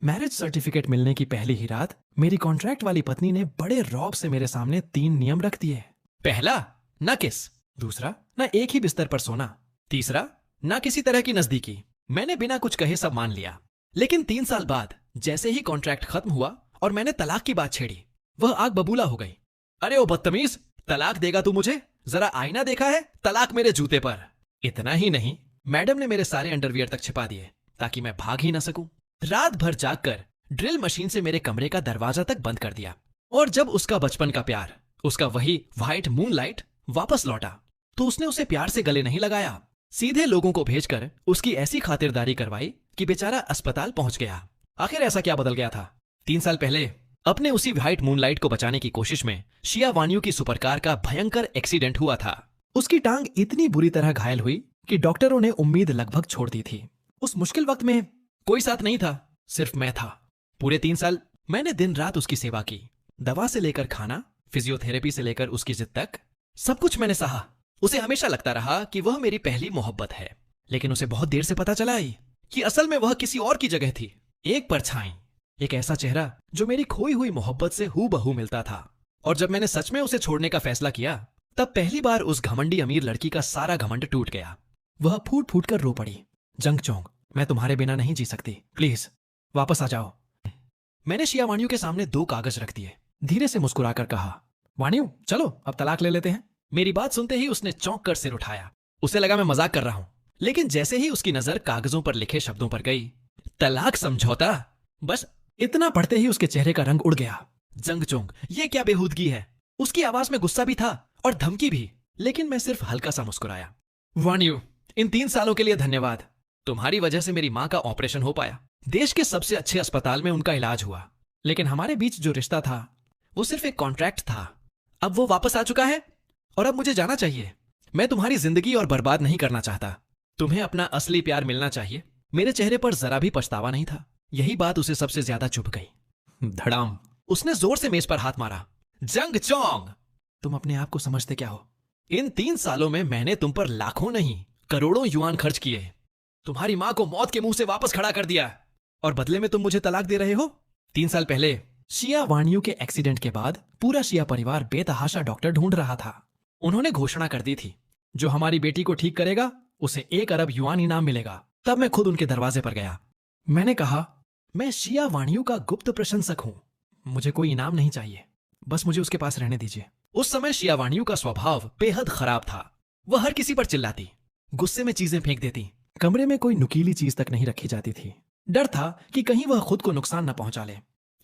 Marriage certificate मिलने की पहली ही रात मेरी कॉन्ट्रैक्ट वाली पत्नी ने बड़े रौब से मेरे सामने 3 नियम रख दिए। पहला, ना किस। दूसरा, ना एक ही बिस्तर पर सोना। तीसरा, ना किसी तरह की नजदीकी। मैंने बिना कुछ कहे सब मान लिया। लेकिन 3 साल बाद जैसे ही कॉन्ट्रैक्ट खत्म हुआ और मैंने तलाक की बात छेड़ी, वह आग बबूला हो गई। अरे ओ बदतमीज, तलाक देगा तू मुझे? जरा आईना देखा है? तलाक मेरे जूते पर। इतना ही नहीं, मैडम ने मेरे सारे अंडरवियर तक छिपा दिए ताकि मैं भाग ही ना सकूं। रात भर जागकर ड्रिल मशीन से मेरे कमरे का दरवाजा तक बंद कर दिया। और जब उसका बचपन का प्यार, उसका वही व्हाइट मूनलाइट वापस लौटा, तो उसने उसे प्यार से गले नहीं लगाया, सीधे लोगों को भेजकर उसकी ऐसी खातिरदारी करवाई कि बेचारा अस्पताल पहुंच गया। आखिर ऐसा क्या बदल गया था? 3 साल पहले अपने उसी व्हाइट मूनलाइट को बचाने की कोशिश में शिया वानियो की सुपरकार का भयंकर एक्सीडेंट हुआ था। उसकी टांग इतनी बुरी तरह घायल हुई कि डॉक्टरों ने उम्मीद लगभग छोड़ दी थी। उस मुश्किल वक्त में कोई साथ नहीं था, सिर्फ मैं था। पूरे 3 साल मैंने दिन रात उसकी सेवा की। दवा से लेकर खाना, फिजियोथेरेपी से लेकर उसकी जिद तक, सब कुछ मैंने सहा। उसे हमेशा लगता रहा कि वह मेरी पहली मोहब्बत है, लेकिन उसे बहुत देर से पता चला कि असल में वह किसी और की जगह थी। एक परछाई, एक ऐसा चेहरा जो मेरी खोई हुई मोहब्बत से हूबहू मिलता था। और जब मैंने सच में उसे छोड़ने का फैसला किया, तब पहली बार उस घमंडी अमीर लड़की का सारा घमंड टूट गया। वह फूट फूट कर रो पड़ी। जंग चोंग, मैं तुम्हारे बिना नहीं जी सकती, प्लीज वापस आ जाओ। मैंने शिया वानियो के सामने 2 कागज रख दिए। धीरे से मुस्कुराकर कहा, वानियो चलो अब तलाक ले लेते हैं। मेरी बात सुनते ही उसने चौंक कर सिर उठाया। उसे लगा मैं मजाक कर रहा हूं, लेकिन जैसे ही उसकी नजर कागजों पर लिखे शब्दों पर गई, तलाक समझौता, बस इतना पढ़ते ही उसके चेहरे का रंग उड़ गया। जंग चोंग, ये क्या बेहूदगी है? उसकी आवाज में गुस्सा भी था और धमकी भी, लेकिन मैं सिर्फ हल्का सा मुस्कुराया। वानियो, इन 3 सालों के लिए धन्यवाद। तुम्हारी वजह से मेरी माँ का ऑपरेशन हो पाया। देश के सबसे अच्छे अस्पताल में उनका इलाज हुआ। लेकिन हमारे बीच जो रिश्ता था, वो सिर्फ एक कॉन्ट्रैक्ट था। अब वो वापस आ चुका है और अब मुझे जाना चाहिए। मैं तुम्हारी जिंदगी और बर्बाद नहीं करना चाहता। तुम्हें अपना असली प्यार मिलना चाहिए। मेरे चेहरे पर जरा भी पछतावा नहीं था। यही बात उसे सबसे ज्यादा चुभ गई। धड़ाम, उसने जोर से मेज पर हाथ मारा। जंग चोंग, तुम अपने आप को समझते क्या हो? इन 3 सालों में मैंने तुम पर लाखों नहीं करोड़ों युआन खर्च किए। तुम्हारी मां को मौत के मुंह से वापस खड़ा कर दिया, और बदले में तुम मुझे तलाक दे रहे हो? 3 साल पहले शिया वानियो के एक्सीडेंट के बाद पूरा शिया परिवार बेतहाशा डॉक्टर ढूंढ रहा था। उन्होंने घोषणा कर दी थी, जो हमारी बेटी को ठीक करेगा उसे 1 अरब युआन इनाम मिलेगा। तब मैं खुद उनके दरवाजे पर गया। मैंने कहा, मैं शिया वानियो का गुप्त प्रशंसक हूं। मुझे कोई इनाम नहीं चाहिए, बस मुझे उसके पास रहने दीजिए। उस समय शिया वानियो का स्वभाव बेहद खराब था। वह हर किसी पर चिल्लाती, गुस्से में चीजें फेंक देती। कमरे में कोई नुकीली चीज तक नहीं रखी जाती थी। डर था कि कहीं वह खुद को नुकसान न पहुंचा ले।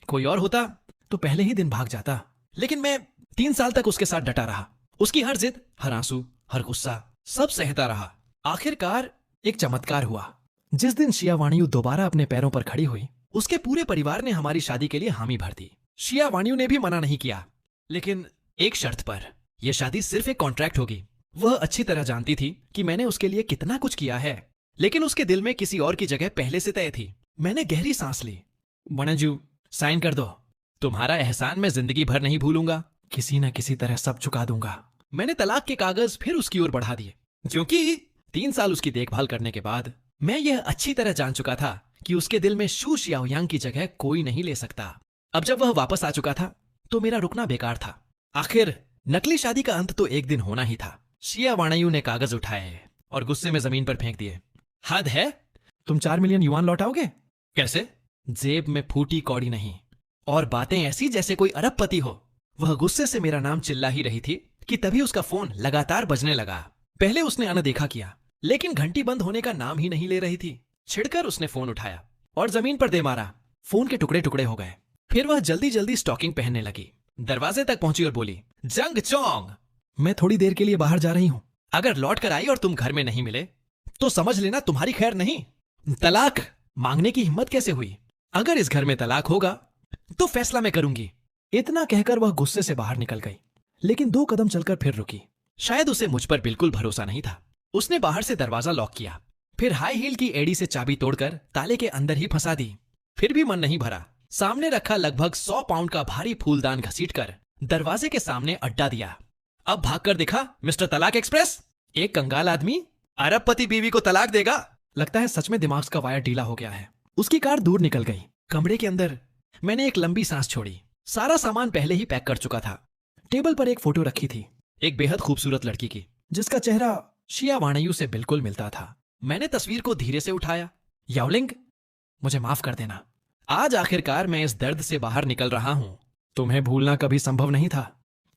कोई और होता तो पहले ही दिन भाग जाता, लेकिन मैं 3 साल तक उसके साथ डटा रहा। उसकी हर जिद, हर आंसू, हर गुस्सा, सब सहता रहा। आखिरकार एक चमत्कार हुआ। जिस दिन शिया वानियो दोबारा अपने पैरों पर खड़ी हुई, उसके पूरे परिवार ने हमारी शादी के लिए हामी भर दी। शिया वानियो ने भी मना नहीं किया, लेकिन एक शर्त पर। यह शादी सिर्फ एक कॉन्ट्रैक्ट होगी। वह अच्छी तरह जानती थी कि मैंने उसके लिए कितना कुछ किया है, लेकिन उसके दिल में किसी और की जगह पहले से तय थी। मैंने गहरी सांस ली। वनजू, साइन कर दो। तुम्हारा एहसान मैं जिंदगी भर नहीं भूलूंगा। किसी न किसी तरह सब चुका दूंगा। मैंने तलाक के कागज फिर उसकी ओर बढ़ा दिए, क्योंकि 3 साल उसकी देखभाल करने के बाद मैं यह अच्छी तरह जान चुका था कि उसके दिल में शू शियाओयांग की जगह कोई नहीं ले सकता। अब जब वह वापस आ चुका था, तो मेरा रुकना बेकार था। आखिर नकली शादी का अंत तो एक दिन होना ही था। शिया वानियो ने कागज उठाए और गुस्से में जमीन पर फेंक दिए। हद है, तुम 4 मिलियन युआन लौटाओगे? कैसे? जेब में फूटी कौड़ी नहीं, और बातें ऐसी जैसे कोई अरबपति हो। वह गुस्से से मेरा नाम चिल्ला ही रही थी कि तभी उसका फोन लगातार बजने लगा। पहले उसने अनदेखा किया, लेकिन घंटी बंद होने का नाम ही नहीं ले रही थी। छिड़कर उसने फोन उठाया और जमीन पर दे मारा। फोन के टुकड़े टुकड़े हो गए। फिर वह जल्दी जल्दी स्टॉकिंग पहनने लगी। दरवाजे तक पहुंची और बोली, जंग चोंग, मैं थोड़ी देर के लिए बाहर जा रही हूं। अगर लौट कर आई और तुम घर में नहीं मिले, तो समझ लेना तुम्हारी खैर नहीं। तलाक मांगने की हिम्मत कैसे हुई? अगर इस घर में तलाक होगा तो फैसला मैं करूंगी। इतना कहकर वह गुस्से से बाहर निकल गई, लेकिन 2 कदम चलकर फिर रुकी। शायद उसे मुझ पर बिल्कुल भरोसा नहीं था। उसने बाहर से दरवाजा लॉक किया, फिर हाई हील की एड़ी से चाबी तोड़कर ताले के अंदर ही फंसा दी। फिर भी मन नहीं भरा। सामने रखा लगभग 100 पाउंड का भारी फूलदान घसीटकर दरवाजे के सामने अड्डा दिया। अब भागकर दिखा, मिस्टर तलाक एक्सप्रेस। एक कंगाल आदमी अरबपति बीवी को तलाक देगा? लगता है सच में दिमाग का वायर ढीला हो गया है। उसकी कार दूर निकल गई। कमरे के अंदर मैंने एक लंबी सांस छोड़ी। सारा सामान पहले ही पैक कर चुका था। टेबल पर एक फोटो रखी थी, एक बेहद खूबसूरत लड़की की, जिसका चेहरा शिया वाणयू से बिल्कुल मिलता था। मैंने तस्वीर को धीरे से उठाया। याओलिंग, मुझे माफ कर देना। आज आखिरकार मैं इस दर्द से बाहर निकल रहा हूं। तुम्हें भूलना कभी संभव नहीं था,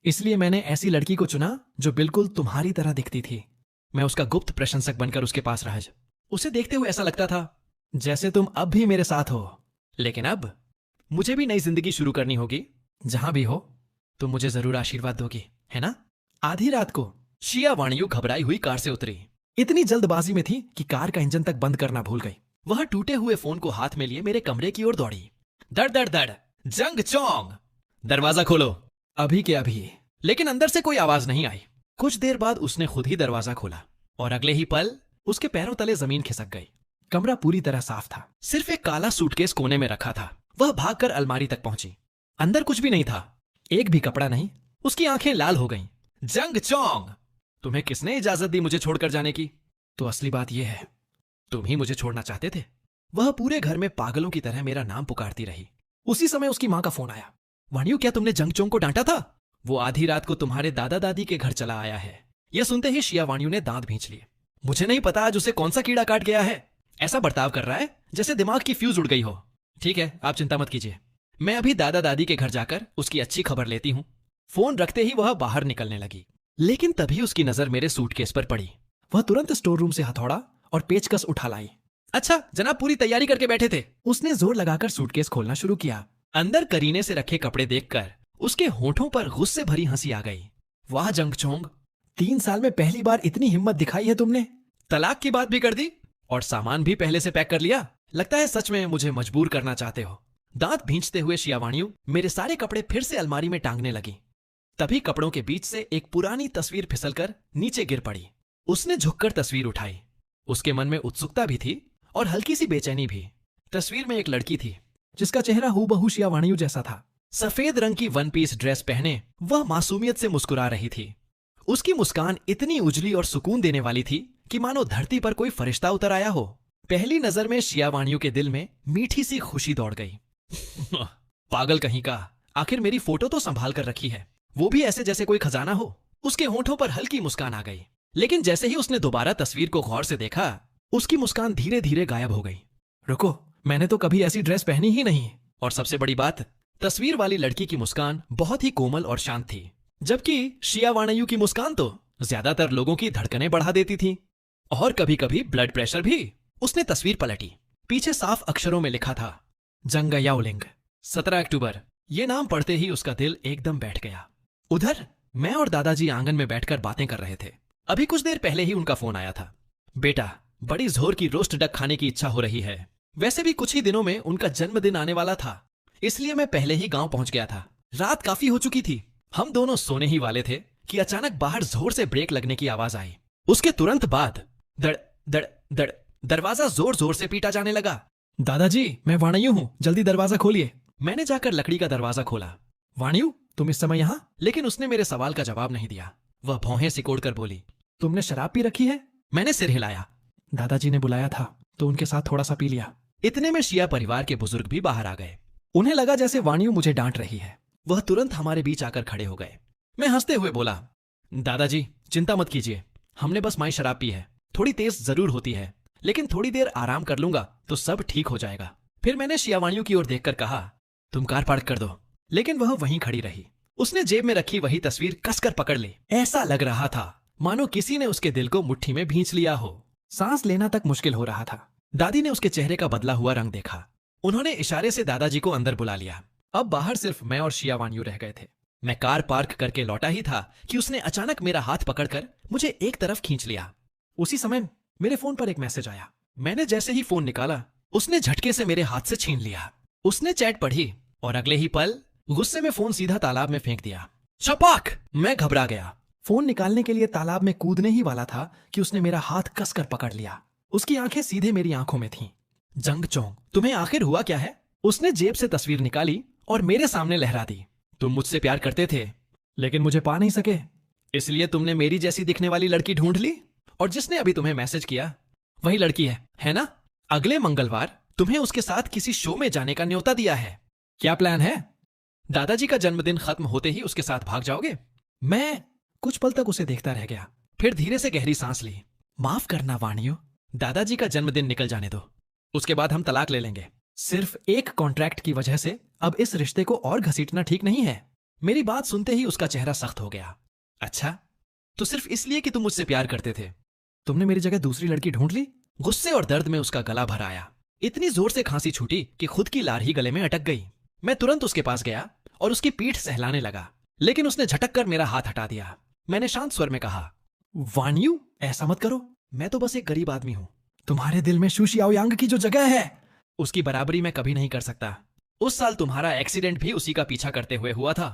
इसलिए मैंने ऐसी लड़की को चुना जो बिल्कुल तुम्हारी तरह दिखती थी। मैं उसका गुप्त प्रशंसक बनकर उसके पास रहा। उसे देखते हुए ऐसा लगता था जैसे तुम अब भी मेरे साथ हो। लेकिन अब मुझे भी नई जिंदगी शुरू करनी होगी। जहां भी हो तुम मुझे जरूर आशीर्वाद दोगी, है ना? आधी रात को शिया वाणयू घबराई हुई कार से उतरी। इतनी जल्दबाजी में थी कि कार का इंजन तक बंद करना भूल गई। वह टूटे हुए फोन को हाथ में लिए मेरे कमरे की ओर दौड़ी। दड़ दड़ दड़, जंग चोंग, दरवाजा खोलो, अभी के अभी। लेकिन अंदर से कोई आवाज नहीं आई। कुछ देर बाद उसने खुद ही दरवाजा खोला और अगले ही पल उसके पैरों तले जमीन खिसक गई। कमरा पूरी तरह साफ था। सिर्फ एक काला सूटकेस कोने में रखा था। वह भागकर अलमारी तक पहुंची। अंदर कुछ भी नहीं था, एक भी कपड़ा नहीं। उसकी आंखें लाल हो गईं। जंग चोंग, तुम्हें किसने इजाजत दी मुझे छोड़कर जाने की? तो असली बात यह है, तुम ही मुझे छोड़ना चाहते थे। वह पूरे घर में पागलों की तरह मेरा नाम पुकारती रही। उसी समय उसकी मां का फोन आया। वाणियू, क्या तुमने जंग चोंग को डांटा था? वो आधी रात को तुम्हारे दादा दादी के घर चला आया है। यह सुनते ही शिया वाणियू ने दांत भींच लिए। मुझे नहीं पता आज उसे कौन सा कीड़ा काट गया है। ऐसा बर्ताव कर रहा है जैसे दिमाग की फ्यूज उड़ गई हो। ठीक है, आप चिंता मत कीजिए, मैं अभी दादा दादी के घर जाकर उसकी अच्छी खबर लेती हूँ। फोन रखते ही वह बाहर निकलने लगी, लेकिन तभी उसकी नजर मेरे सूटकेस पर पड़ी। वह तुरंत स्टोर रूम से हथौड़ा और पेचकस उठा लाई। अच्छा जनाब, पूरी तैयारी करके बैठे थे। उसने जोर लगाकर सूटकेस खोलना शुरू किया। अंदर करीने से रखे कपड़े देखकर उसके होठों पर गुस्से भरी हंसी आ गई। वाह जंगचोंग, 3 साल में पहली बार इतनी हिम्मत दिखाई है तुमने। तलाक की बात भी कर दी और सामान भी पहले से पैक कर लिया। लगता है सच में मुझे मजबूर करना चाहते हो। दांत भींचते हुए शिया वाणियू मेरे सारे कपड़े फिर से अलमारी में टांगने लगी। तभी कपड़ों के बीच से एक पुरानी तस्वीर फिसलकर नीचे गिर पड़ी। उसने झुककर तस्वीर उठाई। उसके मन में उत्सुकता भी थी और हल्की सी बेचैनी भी। तस्वीर में एक लड़की थी जिसका चेहरा हूबहू शिया वाणियू जैसा था। सफेद रंग की वन पीस ड्रेस पहने वह मासूमियत से मुस्कुरा रही थी। उसकी मुस्कान इतनी उजली और सुकून देने वाली थी कि मानो धरती पर कोई फरिश्ता उतर आया हो। पहली नजर में शिया वाणियू के दिल में मीठी सी खुशी दौड़ गई। पागल कहीं का, आखिर मेरी फोटो तो संभाल कर रखी है, वो भी ऐसे जैसे कोई खजाना हो। उसके होठों पर हल्की मुस्कान आ गई, लेकिन जैसे ही उसने दोबारा तस्वीर को गौर से देखा, उसकी मुस्कान धीरे धीरे गायब हो गई। रुको, मैंने तो कभी ऐसी ड्रेस पहनी ही नहीं। और सबसे बड़ी बात, तस्वीर वाली लड़की की मुस्कान बहुत ही कोमल और शांत थी, जबकि शिया वाणियू की मुस्कान तो ज्यादातर लोगों की धड़कनें बढ़ा देती थी और कभी कभी ब्लड प्रेशर भी। उसने तस्वीर पलटी। पीछे साफ अक्षरों में लिखा था, जंग याओलिंग, 17 अक्टूबर। ये नाम पढ़ते ही उसका दिल एकदम बैठ गया। उधर मैं और दादाजी आंगन में बैठकर बातें कर रहे थे। अभी कुछ देर पहले ही उनका फोन आया था। बेटा, बड़ी जोर की रोस्ट डक खाने की इच्छा हो रही है। वैसे भी कुछ ही दिनों में उनका जन्मदिन आने वाला था, इसलिए मैं पहले ही गांव पहुंच गया था। रात काफी हो चुकी थी। हम दोनों सोने ही वाले थे कि अचानक बाहर जोर से ब्रेक लगने की आवाज आई। उसके तुरंत बाद दड़ दड़ दड़ दरवाजा जोर जोर से पीटा जाने लगा। दादाजी, मैं वाणियू हूँ, जल्दी दरवाजा खोलिए। मैंने जाकर लकड़ी का दरवाजा खोला। वाणियू, तुम इस समय यहाँ? लेकिन उसने मेरे सवाल का जवाब नहीं दिया। वह भौहें सिकोड़कर बोली, तुमने शराब पी रखी है? मैंने सिर हिलाया। दादाजी ने बुलाया था तो उनके साथ थोड़ा सा पी लिया। इतने में शिया परिवार के बुजुर्ग भी बाहर आ गए। उन्हें लगा जैसे वाणियू मुझे डांट रही है। वह तुरंत हमारे बीच आकर खड़े हो गए। मैं हंसते हुए बोला, दादाजी चिंता मत कीजिए, हमने बस माई शराब पी है। थोड़ी तेज जरूर होती है, लेकिन थोड़ी देर आराम कर लूंगा तो सब ठीक हो जाएगा। फिर मैंने शिया वाणियू की ओर देखकर कहा, तुम कार पार्क कर दो। लेकिन वह वहीं खड़ी रही। उसने जेब में रखी वही तस्वीर कसकर पकड़ ली। ऐसा लग रहा था मानो किसी ने उसके दिल को मुट्ठी में भींच लिया हो। सांस लेना तक मुश्किल हो रहा था। दादी ने उसके चेहरे का बदला हुआ रंग देखा। उन्होंने इशारे से दादाजी को अंदर बुला लिया। अब बाहर सिर्फ मैं और शिया वाणियू रह गए थे। मैं कार पार्क करके लौटा ही था कि उसने अचानक मेरा हाथ पकड़कर मुझे एक तरफ खींच लिया। उसी समय मेरे फोन पर एक मैसेज आया। मैंने जैसे ही फोन निकाला, उसने झटके से मेरे हाथ से छीन लिया। उसने चैट पढ़ी और अगले ही पल गुस्से में फोन सीधा तालाब में फेंक दिया। छपाक! मैं घबरा गया। फोन निकालने के लिए तालाब में कूदने ही वाला था कि उसने मेरा हाथ कसकर पकड़ लिया। उसकी आंखें सीधे मेरी आंखों में थीं। जंग चोंग, तुम्हें आखिर हुआ क्या है? उसने जेब से तस्वीर निकाली और मेरे सामने लहरा दी। तुम मुझसे प्यार करते थे, लेकिन मुझे पा नहीं सके, इसलिए तुमने मेरी जैसी दिखने वाली लड़की ढूंढ ली, और जिसने अभी तुम्हें मैसेज किया वही लड़की है ना? अगले मंगलवार तुम्हें उसके साथ किसी शो में जाने का न्योता दिया है। क्या प्लान है? दादाजी का जन्मदिन खत्म होते ही उसके साथ भाग जाओगे? मैं कुछ पल तक उसे देखता रह गया, फिर धीरे से गहरी सांस ली। माफ करना वाणियो, दादाजी का जन्मदिन निकल जाने दो, उसके बाद हम तलाक ले लेंगे। सिर्फ एक कॉन्ट्रैक्ट की वजह से अब इस रिश्ते को और घसीटना ठीक नहीं है। मेरी बात सुनते ही उसका चेहरा सख्त हो गया। अच्छा, तो सिर्फ इसलिए कि तुम मुझसे प्यार करते थे, तुमने मेरी जगह दूसरी लड़की ढूंढ ली? गुस्से और दर्द में उसका गला भर आया। इतनी जोर से खांसी छूटी कि खुद की लार ही गले में अटक गई। मैं तुरंत उसके पास गया और उसकी पीठ सहलाने लगा, लेकिन उसने झटक कर मेरा हाथ हटा दिया। मैंने शांत स्वर में कहा, वाणियू, ऐसा मत करो, मैं तो बस एक गरीब आदमी हूं। तुम्हारे दिल में शू शियाओयांग की जो जगह है, उसकी बराबरी मैं कभी नहीं कर सकता। उस साल तुम्हारा एक्सीडेंट भी उसी का पीछा करते हुए हुआ था।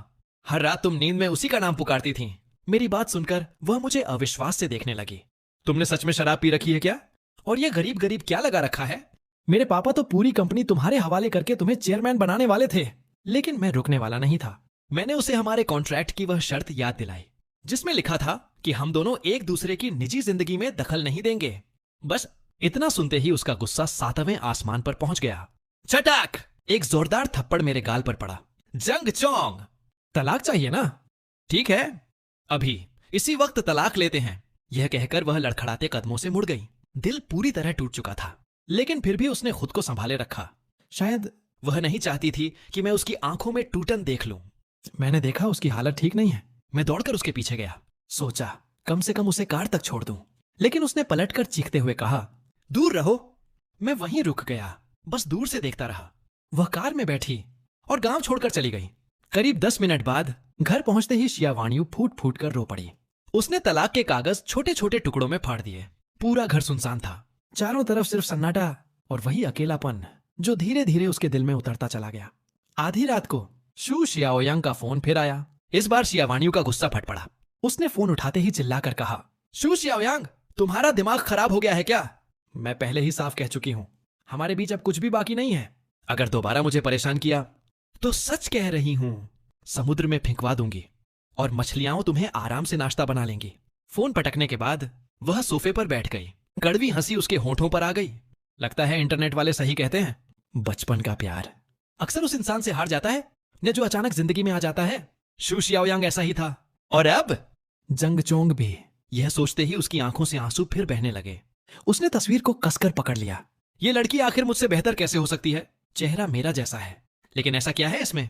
हर रात तुम नींद में उसी का नाम पुकारती थीं। मेरी बात सुनकर वह मुझे अविश्वास से देखने लगी। तुमने सच में शराब पी रखी है क्या? और ये गरीब गरीब क्या लगा रखा है? मेरे पापा तो पूरी कंपनी तुम्हारे हवाले करके तुम्हें चेयरमैन बनाने वाले थे, लेकिन मैं रुकने वाला नहीं था। मैंने उसे हमारे कॉन्ट्रैक्ट की वह शर्त याद दिलाई, जिसमें लिखा था कि हम दोनों एक दूसरे की निजी जिंदगी में दखल नहीं देंगे। बस इतना सुनते ही उसका गुस्सा 7वें आसमान पर पहुंच गया। चटाक! एक जोरदार थप्पड़ मेरे गाल पर पड़ा। जंग चोंग! तलाक चाहिए ना? ठीक है, अभी इसी वक्त तलाक लेते हैं। यह कहकर वह लड़खड़ाते कदमों से मुड़ गई। दिल पूरी तरह टूट चुका था, लेकिन फिर भी उसने खुद को संभाले रखा। शायद वह नहीं चाहती थी कि मैं उसकी आंखों में टूटन देख लूं। मैंने देखा उसकी हालत ठीक नहीं है। मैं दौड़कर उसके पीछे गया, सोचा कम से कम उसे कार तक छोड़ दूं, लेकिन उसने पलटकर चीखते हुए कहा, दूर रहो। मैं वहीं रुक गया, बस दूर से देखता रहा। वह कार में बैठी और गांव छोड़कर चली गई। करीब 10 मिनट बाद घर पहुंचते ही शियावाणियू फूट फूट कर रो पड़ी। उसने तलाक के कागज छोटे छोटे टुकड़ों में फाड़ दिए। पूरा घर सुनसान था, चारों तरफ सिर्फ सन्नाटा और वही अकेलापन जो धीरे धीरे उसके दिल में उतरता चला गया। आधी रात को शू शियाओयांग का फोन फिर आया। इस बार शियावाणियू का गुस्सा फट पड़ा। उसने फोन उठाते ही चिल्लाकर कहा, शू शियाओयांग, तुम्हारा दिमाग खराब हो गया है क्या? मैं पहले ही साफ कह चुकी हूं, हमारे बीच अब कुछ भी बाकी नहीं है। अगर दोबारा मुझे परेशान किया तो सच कह रही हूं, समुद्र में फेंकवा दूंगी और मछलियां तुम्हें आराम से नाश्ता बना लेंगी। फोन पटकने के बाद वह सोफे पर बैठ गई। कड़वी हंसी उसके होठों पर आ गई। लगता है इंटरनेट वाले सही कहते हैं, बचपन का प्यार अक्सर उस इंसान से हार जाता है ने जो अचानक जिंदगी में आ जाता है। शू शियाओयांग ऐसा ही था, और अब जंग चोंग भी। यह सोचते ही उसकी आंखों से आंसू फिर बहने लगे। उसने तस्वीर को कसकर पकड़ लिया। ये लड़की आखिर मुझसे बेहतर कैसे हो सकती है? चेहरा मेरा जैसा है, लेकिन ऐसा क्या है इसमें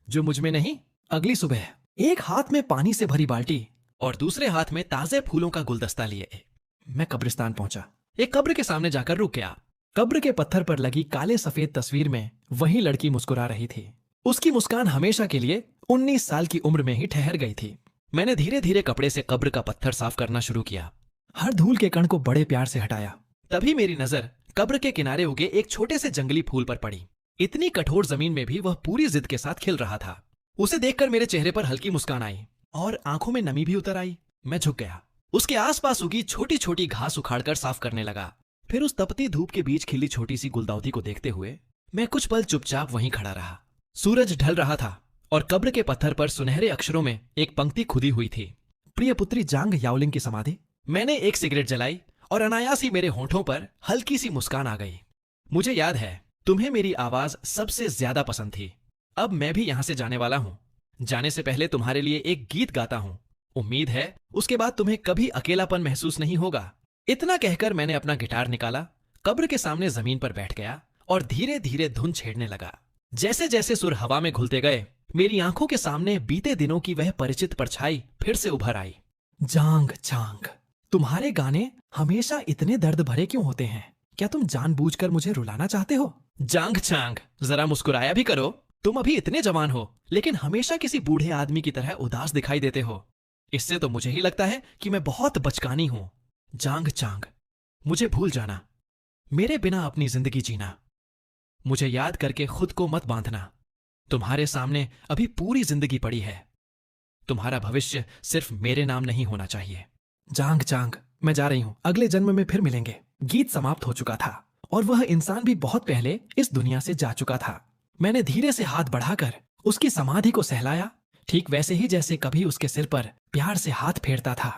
जो मुझ में नहीं? अगली सुबह एक हाथ में पानी से भरी बाल्टी और दूसरे हाथ में ताजे फूलों का गुलदस्ता लिए मैं कब्रिस्तान पहुंचा। एक कब्र के सामने जाकर रुक गया। कब्र के पत्थर पर लगी काले सफेद तस्वीर में वही लड़की मुस्कुरा रही थी। उसकी मुस्कान हमेशा के लिए 19 साल की उम्र में ही ठहर गई थी। मैंने धीरे धीरे कपड़े से कब्र का पत्थर साफ करना शुरू किया। हर धूल के कण को बड़े प्यार से हटाया। तभी मेरी नजर कब्र के किनारे उगे एक छोटे से जंगली फूल पर पड़ी। इतनी कठोर जमीन में भी वह पूरी जिद के साथ खिल रहा था। उसे देखकर मेरे चेहरे पर हल्की मुस्कान आई और आंखों में नमी भी उतर आई। मैं झुक गया। उसके आसपास उगी छोटी छोटी घास उखाड़कर साफ करने लगा। फिर उस तपती धूप के बीच खिली छोटी सी गुलदाउदी को देखते हुए मैं कुछ पल चुपचाप वहीं खड़ा रहा। सूरज ढल रहा था और कब्र के पत्थर पर सुनहरे अक्षरों में एक पंक्ति खुदी हुई थी, प्रिय पुत्री जांग याओलिंग की समाधि। मैंने एक सिगरेट जलाई और अनायास ही मेरे होठों पर हल्की सी मुस्कान आ गई। मुझे याद है तुम्हें मेरी आवाज सबसे ज्यादा पसंद थी। अब मैं भी यहां से जाने वाला हूं। जाने से पहले तुम्हारे लिए एक गीत गाता हूं। उम्मीद है उसके बाद तुम्हें कभी अकेलापन महसूस नहीं होगा। इतना कहकर मैंने अपना गिटार निकाला, कब्र के सामने जमीन पर बैठ गया और धीरे धीरे धुन छेड़ने लगा। जैसे जैसे सुर हवा में घुलते गए, मेरी आंखों के सामने बीते दिनों की वह परिचित परछाई फिर से उभर आई। जांग चांग, तुम्हारे गाने हमेशा इतने दर्द भरे क्यों होते हैं? क्या तुम जानबूझकर मुझे रुलाना चाहते हो? जांग चांग, जरा मुस्कुराया भी करो। तुम अभी इतने जवान हो, लेकिन हमेशा किसी बूढ़े आदमी की तरह उदास दिखाई देते हो। इससे तो मुझे ही लगता है कि मैं बहुत बचकानी हूं। जांग चांग, मुझे भूल जाना, मेरे बिना अपनी जिंदगी जीना। मुझे याद करके खुद को मत बांधना। तुम्हारे सामने अभी पूरी जिंदगी पड़ी है। तुम्हारा भविष्य सिर्फ मेरे नाम नहीं होना चाहिए। जांग चांग, मैं जा रही हूं, अगले जन्म में फिर मिलेंगे। गीत समाप्त हो चुका था और वह इंसान भी बहुत पहले इस दुनिया से जा चुका था। मैंने धीरे से हाथ बढ़ाकर उसकी समाधि को सहलाया, ठीक वैसे ही जैसे कभी उसके सिर पर प्यार से हाथ फेरता था।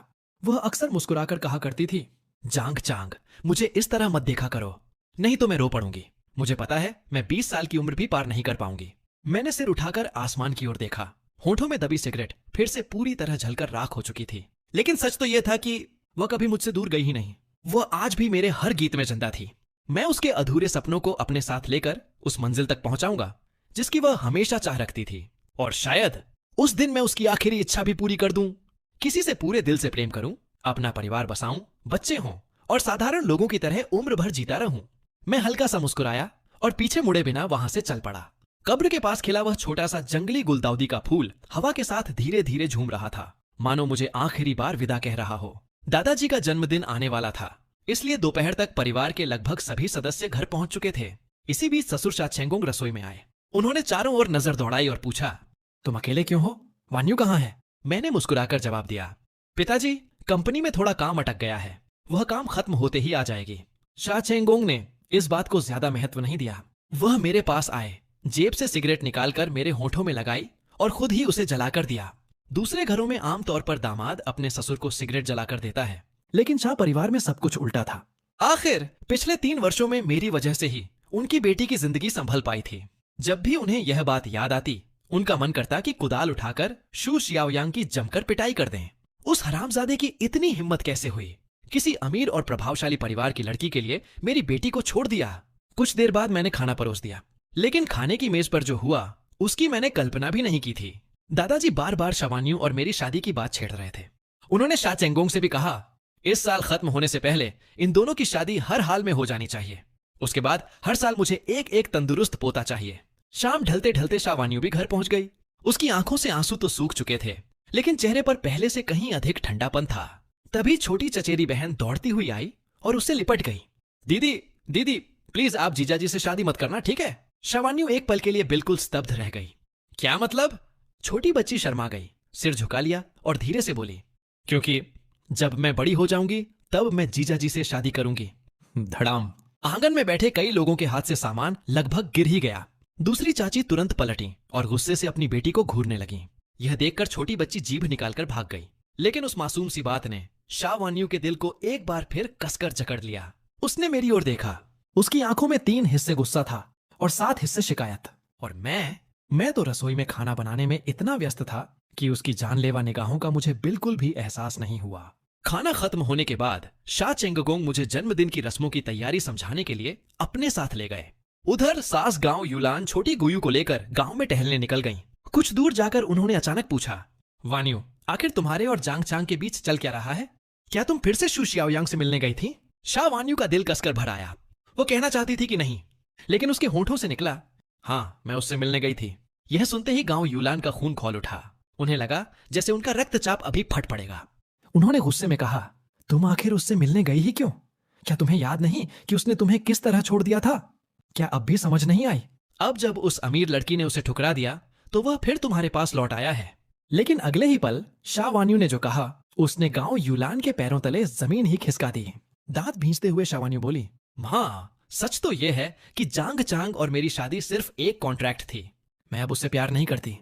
वह अक्सर मुस्कुराकर कहा करती थी, जांग चांग, मुझे इस तरह मत देखा करो, नहीं तो मैं रो पड़ूंगी। मुझे पता है मैं 20 साल की उम्र भी पार नहीं कर पाऊंगी। मैंने सिर उठाकर आसमान की ओर देखा। होठों में दबी सिगरेट फिर से पूरी तरह जलकर राख हो चुकी थी। लेकिन सच तो यह था कि वह कभी मुझसे दूर गई ही नहीं। वह आज भी मेरे हर गीत में जिंदा थी। मैं उसके अधूरे सपनों को अपने साथ लेकर उस मंजिल तक पहुंचाऊंगा जिसकी वह हमेशा चाह रखती थी। और शायद उस दिन मैं उसकी आखिरी इच्छा भी पूरी कर दूं। किसी से पूरे दिल से प्रेम करूं, अपना परिवार बसाऊं, बच्चे हों और साधारण लोगों की तरह उम्र भर जीता रहूं। मैं हल्का सा मुस्कुराया और पीछे मुड़े बिना वहां से चल पड़ा। कब्र के पास खिला वह छोटा सा जंगली गुलदाउदी का फूल हवा के साथ धीरे धीरे झूम रहा था, मानो मुझे आखिरी बार विदा कह रहा हो। दादाजी का जन्मदिन आने वाला था, इसलिए दोपहर तक परिवार के लगभग सभी सदस्य घर पहुंच चुके थे। इसी बीच ससुर शा चेंगोंग रसोई में आए। उन्होंने चारों ओर नजर दौड़ाई और पूछा, तुम अकेले क्यों हो? वान्यू कहाँ है? मैंने मुस्कुराकर जवाब दिया, पिताजी, कंपनी में थोड़ा काम अटक गया है, वह काम खत्म होते ही आ जाएगी। शा चेंगोंग ने इस बात को ज्यादा महत्व नहीं दिया। वह मेरे पास आए, जेब से सिगरेट निकालकर मेरे होठों में लगाई और खुद ही उसे जलाकर दिया। दूसरे घरों में आमतौर पर दामाद अपने ससुर को सिगरेट जलाकर देता है, लेकिन शाह परिवार में सब कुछ उल्टा था। आखिर पिछले 3 वर्षों में मेरी वजह से ही उनकी बेटी की जिंदगी संभल पाई थी। जब भी उन्हें यह बात याद आती, उनका मन करता कि कुदाल उठाकर शू शियाओयांग की जमकर पिटाई कर दें। उस हरामजादे की इतनी हिम्मत कैसे हुई? किसी अमीर और प्रभावशाली परिवार की लड़की के लिए मेरी बेटी को छोड़ दिया। कुछ देर बाद मैंने खाना परोस दिया, लेकिन खाने की मेज पर जो हुआ उसकी मैंने कल्पना भी नहीं की थी। दादाजी बार बार शवान्यू और मेरी शादी की बात छेड़ रहे थे। उन्होंने शा चेंगोंग से भी कहा, इस साल खत्म होने से पहले इन दोनों की शादी हर हाल में हो जानी चाहिए। उसके बाद हर साल मुझे एक एक तंदुरुस्त पोता चाहिए। शाम ढलते ढलते शावान्यू भी घर पहुंच गई। उसकी आंखों से आंसू तो सूख चुके थे, लेकिन चेहरे पर पहले से कहीं अधिक ठंडापन था। तभी छोटी चचेरी बहन दौड़ती हुई आई और उससे लिपट गई। दीदी, दीदी, प्लीज आप जीजाजी से शादी मत करना, ठीक है? शावान्यू एक पल के लिए बिल्कुल स्तब्ध रह गई। क्या मतलब? छोटी बच्ची शर्मा गई, सिर झुका लिया और धीरे से बोली, क्योंकि जब मैं बड़ी हो जाऊंगी तब मैं जीजाजी से शादी करूंगी। धड़ाम। आंगन में बैठे कई लोगों के हाथ से सामान लगभग गिर ही गया। दूसरी चाची तुरंत पलटी और गुस्से से अपनी बेटी को घूरने लगी। यह देखकर छोटी बच्ची जीभ निकालकर भाग गई, लेकिन उस मासूम सी बात ने शावान्यू के दिल को एक बार फिर कसकर जकड़ लिया। उसने मेरी ओर देखा। उसकी आंखों में 3 हिस्से गुस्सा था और 7 हिस्से शिकायत। और मैं तो रसोई में खाना बनाने में इतना व्यस्त था कि उसकी जानलेवा निगाहों का मुझे बिल्कुल भी एहसास नहीं हुआ। खाना खत्म होने के बाद शा चेंगगोंग मुझे जन्मदिन की रस्मों की तैयारी समझाने के लिए अपने साथ ले गए। उधर सास गांव युलान छोटी गुयू को लेकर गांव में टहलने निकल गईं। कुछ दूर जाकर उन्होंने अचानक पूछा, वान्यू, आखिर तुम्हारे और जांग चांग के बीच चल क्या रहा है? क्या तुम फिर से शू शियाओयांग से मिलने गई थी? शा वान्यू का दिल कसकर भर आया। वो कहना चाहती थी कि नहीं, लेकिन उसके होठों से निकला, हाँ, मैं उससे मिलने गई थी। यह सुनते ही गांव युलान का खून खौल उठा। उन्हें लगा जैसे उनका रक्तचाप अभी फट पड़ेगा। उन्होंने गुस्से में कहा, तुम आखिर उससे मिलने गई ही क्यों? क्या तुम्हें याद नहीं कि उसने तुम्हें किस तरह छोड़ दिया था? क्या अब भी समझ नहीं आई? अब जब उस अमीर लड़की ने उसे ठुकरा दिया तो वह फिर तुम्हारे पास लौट आया है। लेकिन अगले ही पल शा वान्यू ने जो कहा, उसने गांव युलान के पैरों तले जमीन ही खिसका दी। दांत भींचते हुए शा वान्यू बोली, हाँ, सच तो यह है कि जांग चांग और मेरी शादी सिर्फ एक कॉन्ट्रैक्ट थी। मैं अब उससे प्यार नहीं करती,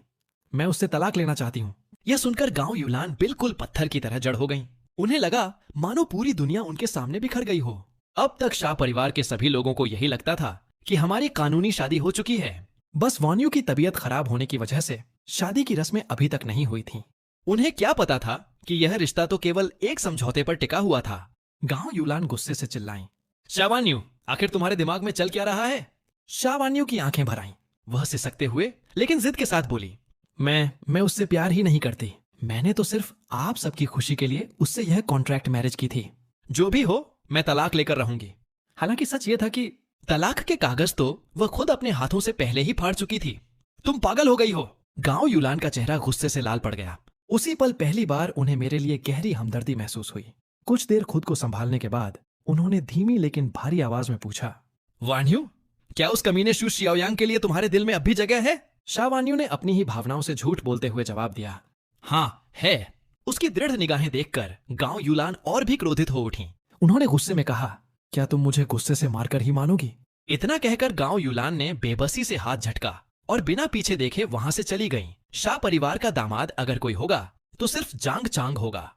मैं उससे तलाक लेना चाहती हूँ। यह सुनकर गांव युलान बिल्कुल पत्थर की तरह जड़ हो गई। उन्हें लगा मानो पूरी दुनिया उनके सामने बिखर गई हो। अब तक शाह परिवार के सभी लोगों को यही लगता था कि हमारी कानूनी शादी हो चुकी है। बस वान्यू की तबीयत खराब होने की वजह से शादी की रस्में अभी तक नहीं हुई थीं। उन्हें क्या पता था कि यह रिश्ता तो केवल एक समझौते पर टिका हुआ था। गांव युलान गुस्से से चिल्लाई, शावान्यू, आखिर तुम्हारे दिमाग में चल क्या रहा है? शावान्यू की आंखें भर आईं। वह सिसकते हुए लेकिन जिद के साथ बोली, मैं उससे प्यार ही नहीं करती। मैंने तो सिर्फ आप सबकी खुशी के लिए उससे यह कॉन्ट्रैक्ट मैरिज की थी। जो भी हो, मैं तलाक लेकर रहूंगी। हालांकि सच यह था कि तलाक के कागज तो वह खुद अपने हाथों से पहले ही फाड़ चुकी थी। तुम पागल हो गई हो। गांव युलान का चेहरा गुस्से से लाल पड़ गया। उसी पल पहली बार उन्हें मेरे लिए गहरी हमदर्दी महसूस हुई। कुछ देर खुद को संभालने के बाद उन्होंने धीमी लेकिन भारी आवाज में पूछा, वान्यू, क्या उस कमीने शू शियाओयांग के लिए तुम्हारे दिल में अब भी जगह है? शा वान्यू ने अपनी ही भावनाओं से झूठ बोलते हुए जवाब दिया, हाँ है। उसकी दृढ़ निगाहें देखकर गांव युलान और भी क्रोधित हो उठी। उन्होंने गुस्से में कहा, क्या तुम मुझे गुस्से से मारकर ही मानोगी? इतना कहकर गांव युलान ने बेबसी से हाथ झटका और बिना पीछे देखे वहां से चली गईं। शाह परिवार का दामाद अगर कोई होगा तो सिर्फ जांग चांग होगा।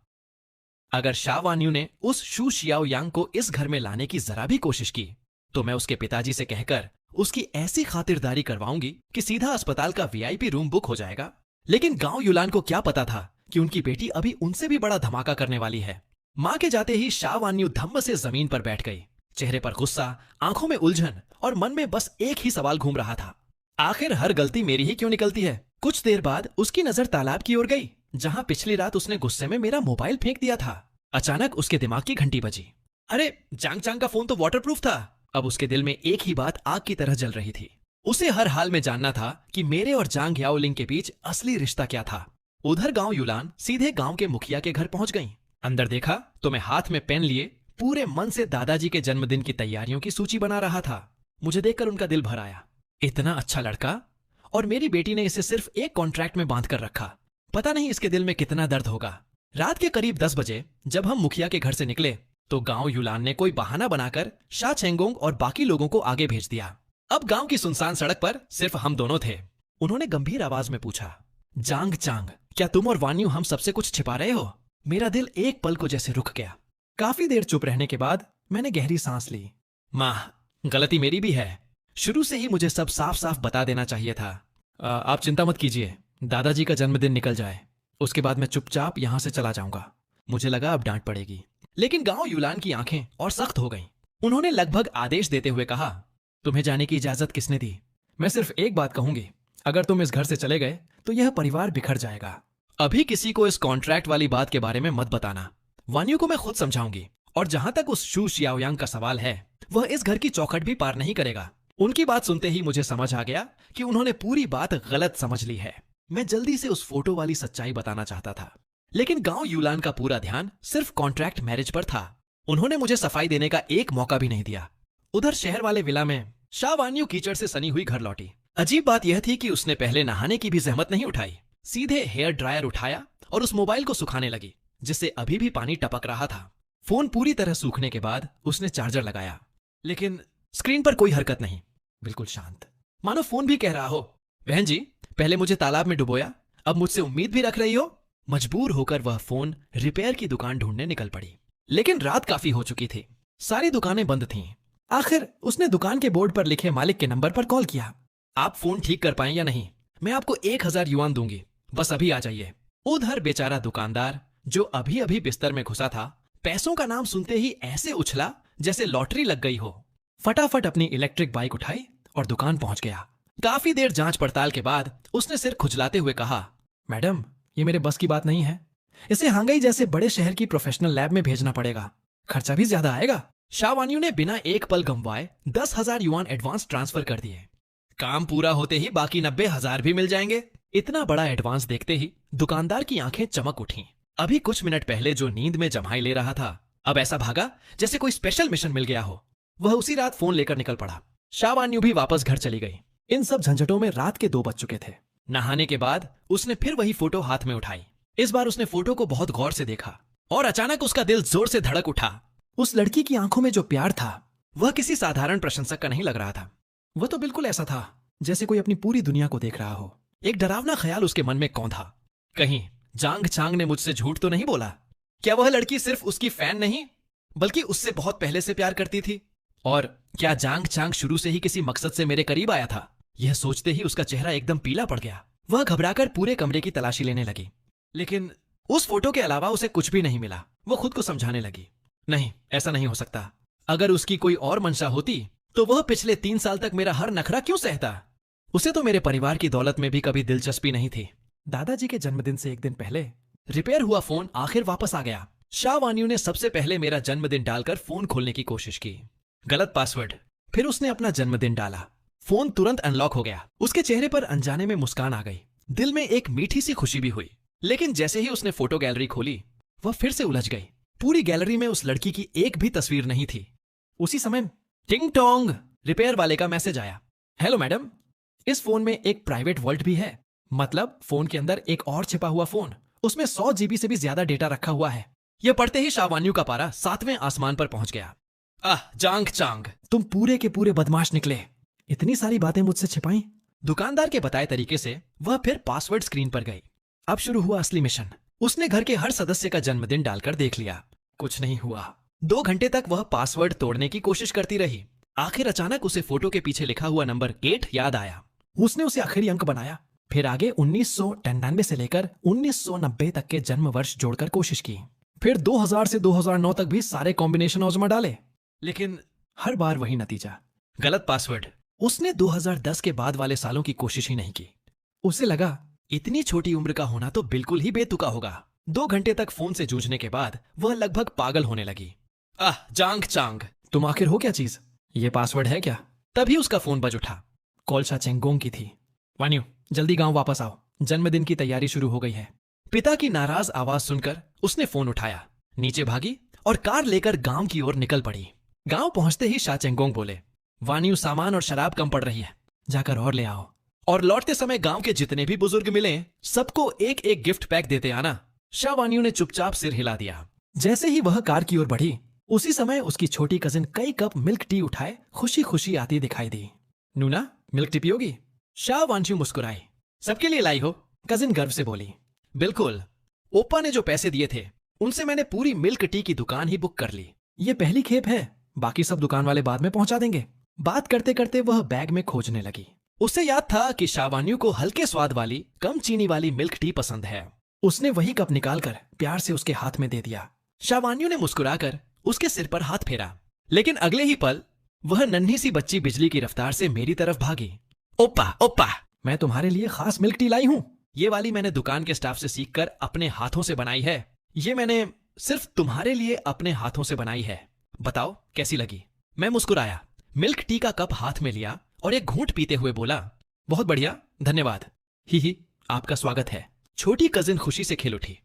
अगर शा वान्यू ने उस शू शियाओयांग को इस घर में लाने की जरा भी कोशिश की तो मैं उसके पिताजी से कहकर उसकी ऐसी खातिरदारी करवाऊंगी कि सीधा अस्पताल का वीआईपी रूम बुक हो जाएगा। लेकिन गांव युलान को क्या पता था कि उनकी बेटी अभी उनसे भी बड़ा धमाका करने वाली है। मां के जाते ही शावान्यू धम्म से जमीन पर बैठ गई, चेहरे पर गुस्सा, आंखों में उलझन और मन में बस एक ही सवाल घूम रहा था, आखिर हर गलती मेरी ही क्यों निकलती है। कुछ देर बाद उसकी नजर तालाब की ओर गई, जहां पिछली रात उसने गुस्से में मेरा मोबाइल फेंक दिया था। अचानक उसके दिमाग की घंटी बजी। अरे, जांग चांग का फोन तो वाटरप्रूफ था। अब उसके दिल में एक ही बात आग की तरह जल रही थी। उसे हर हाल में जानना था कि मेरे और जांग याओलिंग के बीच असली रिश्ता क्या था। उधर गांव युलान सीधे गांव के मुखिया के घर पहुंच गई। अंदर देखा तो मैं हाथ में पेन लिए पूरे मन से दादाजी के जन्मदिन की तैयारियों की सूची बना रहा था। मुझे देखकर उनका दिल भर आया। इतना अच्छा लड़का, और मेरी बेटी ने इसे सिर्फ एक कॉन्ट्रैक्ट में बांध कर रखा। पता नहीं इसके दिल में कितना दर्द होगा। रात के करीब 10 बजे जब हम मुखिया के घर से निकले तो गांव युलान ने कोई बहाना बनाकर शा चेंगोंग और बाकी लोगों को आगे भेज दिया। अब गांव की सुनसान सड़क पर सिर्फ हम दोनों थे। उन्होंने गंभीर आवाज में पूछा, जांग चांग, क्या तुम और वान्यू हम सबसे कुछ छिपा रहे हो? मेरा दिल एक पल को जैसे रुक गया। काफी देर चुप रहने के बाद मैंने गहरी सांस ली। मां, गलती मेरी भी है। शुरू से ही मुझे सब साफ साफ बता देना चाहिए था। आप चिंता मत कीजिए, दादाजी का जन्मदिन निकल जाए, उसके बाद मैं चुपचाप यहां से चला जाऊंगा। मुझे लगा अब डांट पड़ेगी, लेकिन गांव युलान की आंखें और सख्त हो गईं। उन्होंने लगभग आदेश देते हुए कहा, तुम्हें जाने की इजाजत किसने दी? मैं सिर्फ एक बात कहूंगी, अगर तुम इस घर से चले गए तो यह परिवार बिखर जाएगा। अभी किसी को इस कॉन्ट्रैक्ट वाली बात के बारे में मत बताना। वान्यू को मैं खुद समझाऊंगी, और जहां तक उस शू शियाओयांग का सवाल है, वह इस घर की चौखट भी पार नहीं करेगा। उनकी बात सुनते ही मुझे समझ आ गया कि उन्होंने पूरी बात गलत समझ ली है। मैं जल्दी से उस फोटो वाली सच्चाई बताना चाहता था, लेकिन गांव युलान का पूरा ध्यान सिर्फ कॉन्ट्रैक्ट मैरिज पर था। उन्होंने मुझे सफाई देने का एक मौका भी नहीं दिया। उधर शहर वाले विला में शावान्यू कीचड़ से सनी हुई घर लौटी। अजीब बात यह थी कि उसने पहले नहाने की भी जहमत नहीं उठाई। सीधे हेयर ड्रायर उठाया और उस मोबाइल को सुखाने लगी, जिससे अभी भी पानी टपक रहा था। फोन पूरी तरह सूखने के बाद उसने चार्जर लगाया, लेकिन स्क्रीन पर कोई हरकत नहीं, बिल्कुल शांत, मानो फोन भी कह रहा हो, बहन जी, पहले मुझे तालाब में डुबोया, अब मुझसे उम्मीद भी रख रही हो? मजबूर होकर वह फोन रिपेयर की दुकान ढूंढने निकल पड़ी। लेकिन रात काफी हो चुकी थी, सारी दुकानें बंद थीं। आखिर उसने दुकान के बोर्ड पर लिखे मालिक के नंबर पर कॉल किया। आप फोन ठीक कर पाए या नहीं, मैं आपको 1000 युआन दूंगी, बस अभी आ जाइए। उधर बेचारा दुकानदार, जो अभी अभी बिस्तर में घुसा था, पैसों का नाम सुनते ही ऐसे उछला जैसे लॉटरी लग गई हो। फटाफट अपनी इलेक्ट्रिक बाइक उठाई और दुकान पहुंच गया। काफी देर जांच पड़ताल के बाद उसने सिर खुजलाते हुए कहा, मैडम, ये मेरे बस की बात नहीं है। इसे हांगई जैसे बड़े शहर की प्रोफेशनल लैब में भेजना पड़ेगा, खर्चा भी ज्यादा आएगा। शावान्यू ने बिना एक पल गंवाए 10,000 युआन एडवांस ट्रांसफर कर दिए। काम पूरा होते ही बाकी 90,000 भी मिल जाएंगे। इतना बड़ा एडवांस देखते ही दुकानदार की आंखें चमक उठीं। अभी कुछ मिनट पहले जो नींद में जम्हाई ले रहा था, अब ऐसा भागा जैसे कोई स्पेशल मिशन मिल गया हो। वह उसी रात फोन लेकर निकल पड़ा। शावान्यू भी वापस घर चली गई। इन सब झंझटों में रात के 2 बज चुके थे। नहाने के बाद उसने फिर वही फोटो हाथ में उठाई। इस बार उसने फोटो को बहुत गौर से देखा और अचानक उसका दिल जोर से धड़क उठा। उस लड़की की आंखों में जो प्यार था, वह किसी साधारण प्रशंसक का नहीं लग रहा था। वह तो बिल्कुल ऐसा था जैसे कोई अपनी पूरी दुनिया को देख रहा हो। एक डरावना ख्याल उसके मन में कौंधा, कहीं जांग चांग ने मुझसे झूठ तो नहीं बोला? क्या वह लड़की सिर्फ उसकी फैन नहीं, बल्कि उससे बहुत पहले से प्यार करती थी? और क्या जांग चांग शुरू से ही किसी मकसद से मेरे करीब आया था? यह सोचते ही उसका चेहरा एकदम पीला पड़ गया। वह घबराकर पूरे कमरे की तलाशी लेने लगी, लेकिन उस फोटो के अलावा उसे कुछ भी नहीं मिला। वो खुद को समझाने लगी, नहीं, ऐसा नहीं हो सकता। अगर उसकी कोई और मंशा होती तो वह पिछले 3 साल तक मेरा हर नखरा क्यों सहता? उसे तो मेरे परिवार की दौलत में भी कभी दिलचस्पी नहीं थी। दादाजी के जन्मदिन से एक दिन पहले रिपेयर हुआ फोन आखिर वापस आ गया। शावान्यू ने सबसे पहले मेरा जन्मदिन डालकर फोन खोलने की कोशिश की। गलत पासवर्ड। फिर उसने अपना जन्मदिन डाला। फोन तुरंत अनलॉक हो गया। उसके चेहरे पर अनजाने में मुस्कान आ गई। दिल में एक मीठी सी खुशी भी हुई। लेकिन जैसे ही उसने फोटो गैलरी खोली, वह फिर से उलझ गई। पूरी गैलरी में उस लड़की की एक भी तस्वीर नहीं थी। उसी समय टिंग टोंग, रिपेयर वाले का मैसेज आया। हेलो मैडम, इस फोन में एक प्राइवेट वॉल्ट भी है, मतलब फोन के अंदर एक और छिपा हुआ फोन, उसमें 100 GB से भी ज्यादा डेटा रखा हुआ है। यह पढ़ते ही शावान्यू का पारा 7वें आसमान पर पहुंच गया। जांग चांग, तुम पूरे के पूरे बदमाश निकले। इतनी सारी बातें मुझसे छिपाई। दुकानदार के बताए तरीके से वह फिर पासवर्ड स्क्रीन पर गई। अब शुरू हुआ असली मिशन। उसने घर के हर सदस्य का जन्मदिन डालकर देख लिया। कुछ नहीं हुआ। 2 घंटे तक वह पासवर्ड तोड़ने की कोशिश करती रही। आखिर अचानक उसे फोटो के पीछे लिखा हुआ नंबर 8 याद आया। उसने उसे आखिरी अंक बनाया, फिर आगे 1999 से लेकर 1990 तक के जन्म वर्ष जोड़कर कोशिश की, फिर 2000 से 2009 तक भी सारे कॉम्बिनेशन आजमा डाले, लेकिन हर बार वही नतीजा, गलत पासवर्ड। उसने 2010 के बाद वाले सालों की कोशिश ही नहीं की। उसे लगा इतनी छोटी उम्र का होना तो बिल्कुल ही बेतुका होगा। 2 घंटे तक फोन से जूझने के बाद वह लगभग पागल होने लगी। जांग चांग, तुम आखिर हो क्या चीज? ये पासवर्ड है क्या? तभी उसका फोन बज उठा। कॉल शा चेंगोंग की थी। वान्यू, जल्दी गांव वापस आओ, जन्मदिन की तैयारी शुरू हो गई है। पिता की नाराज आवाज सुनकर उसने फोन उठाया, नीचे भागी और कार लेकर गांव की ओर निकल पड़ी। गांव पहुंचते ही शा चेंगोंग बोले, वान्यू, सामान और शराब कम पड़ रही है, जाकर और ले आओ। और लौटते समय गांव के जितने भी बुजुर्ग मिले सबको एक एक गिफ्ट पैक देते आना। शा वान्यू ने चुपचाप सिर हिला दिया। जैसे ही वह कार की ओर बढ़ी, उसी समय उसकी छोटी कजिन कई कप मिल्क टी उठाए खुशी खुशी आती दिखाई दी। नूना, मिल्क टी पियोगी? शा वान्यू मुस्कुराई। सबके लिए लाई हो? कजिन गर्व से बोली। बिल्कुल, ओप्पा ने जो पैसे दिए थे उनसे मैंने पूरी मिल्क टी की दुकान ही बुक कर ली। ये पहली खेप है, बाकी सब दुकान वाले बाद में पहुंचा देंगे। बात करते करते वह बैग में खोजने लगी। उसे याद था कि शा वान्यू को हल्के स्वाद वाली कम चीनी वाली मिल्क टी पसंद है। उसने वही कप निकालकर प्यार से उसके हाथ में दे दिया। शा वान्यू ने मुस्कुराकर उसके सिर पर हाथ फेरा, लेकिन अगले ही पल वह नन्ही सी बच्ची बिजली की रफ्तार से मेरी तरफ भागी। ओप्पा ओप्पा, मैं तुम्हारे लिए खास मिल्क टी लाई हूं। ये वाली मैंने दुकान के स्टाफ से सीखकर अपने हाथों से बनाई है। ये मैंने सिर्फ तुम्हारे लिए अपने हाथों से बनाई है, बताओ कैसी लगी? मैं मुस्कुराया, मिल्क टी का कप हाथ में लिया और एक घूंट पीते हुए बोला, बहुत बढ़िया, धन्यवाद। ही, आपका स्वागत है। छोटी कजिन खुशी से खिल उठी।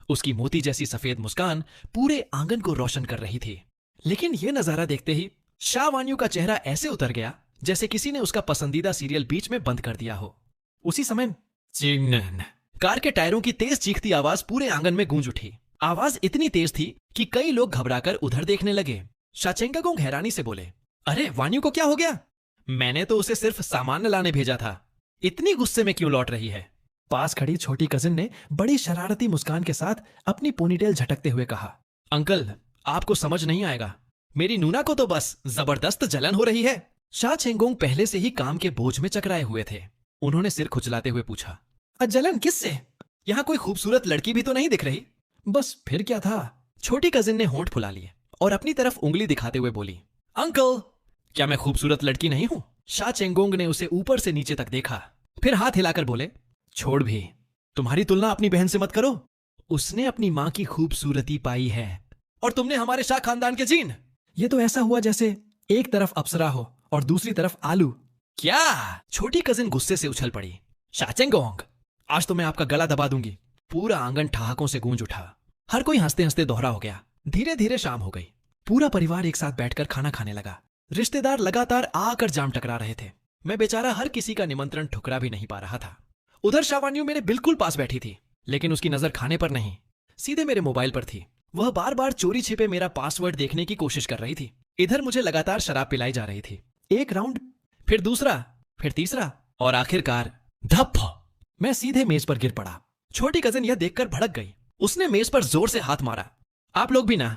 उसकी मोती जैसी सफेद मुस्कान पूरे आंगन को रोशन कर रही थी। लेकिन यह नजारा देखते ही शा वान्यू का चेहरा ऐसे उतर गया जैसे किसी ने उसका पसंदीदा सीरियल बीच में बंद कर दिया हो। उसी समय चिंगन, कार के टायरों की तेज चीखती आवाज पूरे आंगन में गूंज उठी। आवाज इतनी तेज थी कि कई लोग घबराकर उधर देखने लगे। शा चेंगोंग हैरानी से बोले, अरे वान्यू को क्या हो गया? मैंने तो उसे सिर्फ सामान लाने भेजा था, इतनी गुस्से में क्यों लौट रही है? पास खड़ी छोटी कजिन ने बड़ी शरारती मुस्कान के साथ अपनी पोनीटेल झटकते हुए कहा, अंकल, आपको समझ नहीं आएगा, मेरी नूना को तो बस जबरदस्त जलन हो रही है। शा चेंगोंग पहले से ही काम के बोझ में चकराए हुए थे। उन्होंने सिर खुजलाते हुए पूछा, जलन किससे? यहाँ कोई खूबसूरत लड़की भी तो नहीं दिख रही? बस फिर क्या था? छोटी कजिन ने होंठ फुला लिए और अपनी तरफ उंगली दिखाते हुए बोली, अंकल, क्या मैं खूबसूरत लड़की नहीं हूं? शा चेंगोंग ने उसे ऊपर से नीचे तक देखा, फिर हाथ हिलाकर बोले, छोड़ भी, तुम्हारी तुलना अपनी बहन से मत करो। उसने अपनी मां की खूबसूरती पाई है और तुमने हमारे शाह खानदान के जीन। ये तो ऐसा हुआ जैसे एक तरफ अप्सरा हो और दूसरी तरफ आलू। क्या? छोटी कजिन गुस्से से उछल पड़ी। शा चेंगोंग, आज तो मैं आपका गला दबा दूंगी। पूरा आंगन ठहाकों से गूंज उठा। हर कोई हंसते हंसते दोहरा हो गया। धीरे धीरे शाम हो गई। पूरा परिवार एक साथ बैठकर खाना खाने लगा। रिश्तेदार लगातार आकर जाम टकरा रहे थे। मैं बेचारा हर किसी का निमंत्रण ठुकरा भी नहीं पा रहा था। उधर शा वान्यू मेरे बिल्कुल पास बैठी थी, लेकिन उसकी नजर खाने पर नहीं, सीधे मेरे मोबाइल पर थी। वह बार बार चोरी छिपे मेरा पासवर्ड देखने की कोशिश कर रही थी। इधर मुझे लगातार शराब पिलाई जा रही थी। एक राउंड, फिर दूसरा, फिर तीसरा और आखिरकार धप, मैं सीधे मेज पर गिर पड़ा। छोटी कजिन यह देखकर भड़क गई। उसने मेज पर जोर से हाथ मारा। आप लोग भी ना,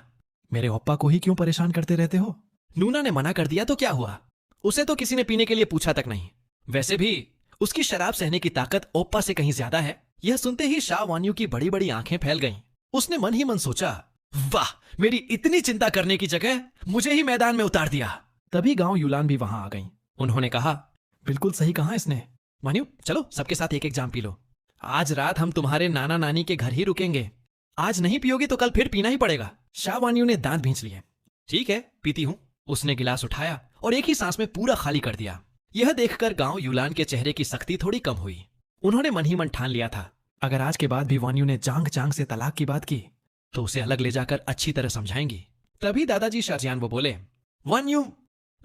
मेरे ओप्पा को ही क्यों परेशान करते रहते हो? नूना ने मना कर दिया तो क्या हुआ? उसे तो किसी ने पीने के लिए पूछा तक नहीं। वैसे भी उसकी शराब सहने की ताकत ओप्पा से कहीं ज्यादा है। यह सुनते ही शा वान्यू की बड़ी बड़ी आंखें फैल गईं। उसने मन ही मन सोचा, वाह, मेरी इतनी चिंता करने की जगह मुझे ही मैदान में उतार दिया। तभी गांव यूलान भी वहां आ गईं। उन्होंने कहा, बिल्कुल सही कहा इसने। वान्यू, चलो सबके साथ एक एक जाम पी लो। आज रात हम तुम्हारे नाना नानी के घर ही रुकेंगे। आज नहीं पियोगी तो कल फिर पीना ही पड़ेगा। शा वान्यू ने दांत भींच लिए। ठीक है, पीती हूं। उसने गिलास उठाया और एक ही सांस में पूरा खाली कर दिया। यह देखकर गांव यूलान के चेहरे की सख्ती थोड़ी कम हुई। उन्होंने मन ही मन ठान लिया था, अगर आज के बाद भी वान्यू ने जांग जांग से तलाक की बात की तो उसे अलग ले जाकर अच्छी तरह समझाएंगी। तभी दादाजी शारजियान वो बोले, वान्यू,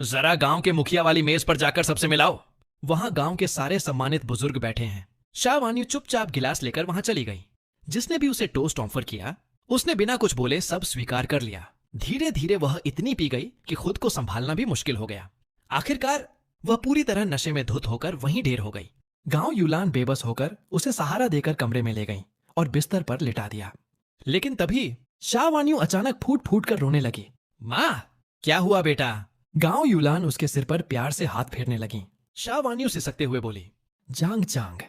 जरा गांव के मुखिया वाली मेज पर जाकर सबसे मिलाओ। वहां गांव के सारे सम्मानित बुजुर्ग बैठे हैं। शा वान्यू चुपचाप गिलास लेकर वहां चली गई। जिसने भी उसे टोस्ट ऑफर किया उसने बिना कुछ बोले सब स्वीकार कर लिया। धीरे धीरे वह इतनी पी गई कि खुद को संभालना भी मुश्किल हो गया। आखिरकार वह पूरी तरह नशे में धुत होकर वहीं ढेर हो गई। गांव यूलान बेबस होकर उसे सहारा देकर कमरे में ले गई और बिस्तर पर लिटा दिया। लेकिन तभी शा वान्यू अचानक फूट फूट कर रोने लगी। माँ, क्या हुआ बेटा? गांव यूलान उसके सिर पर प्यार से हाथ फेरने लगी। शाह वानियों सिसकते हुए बोली, जांग चांग,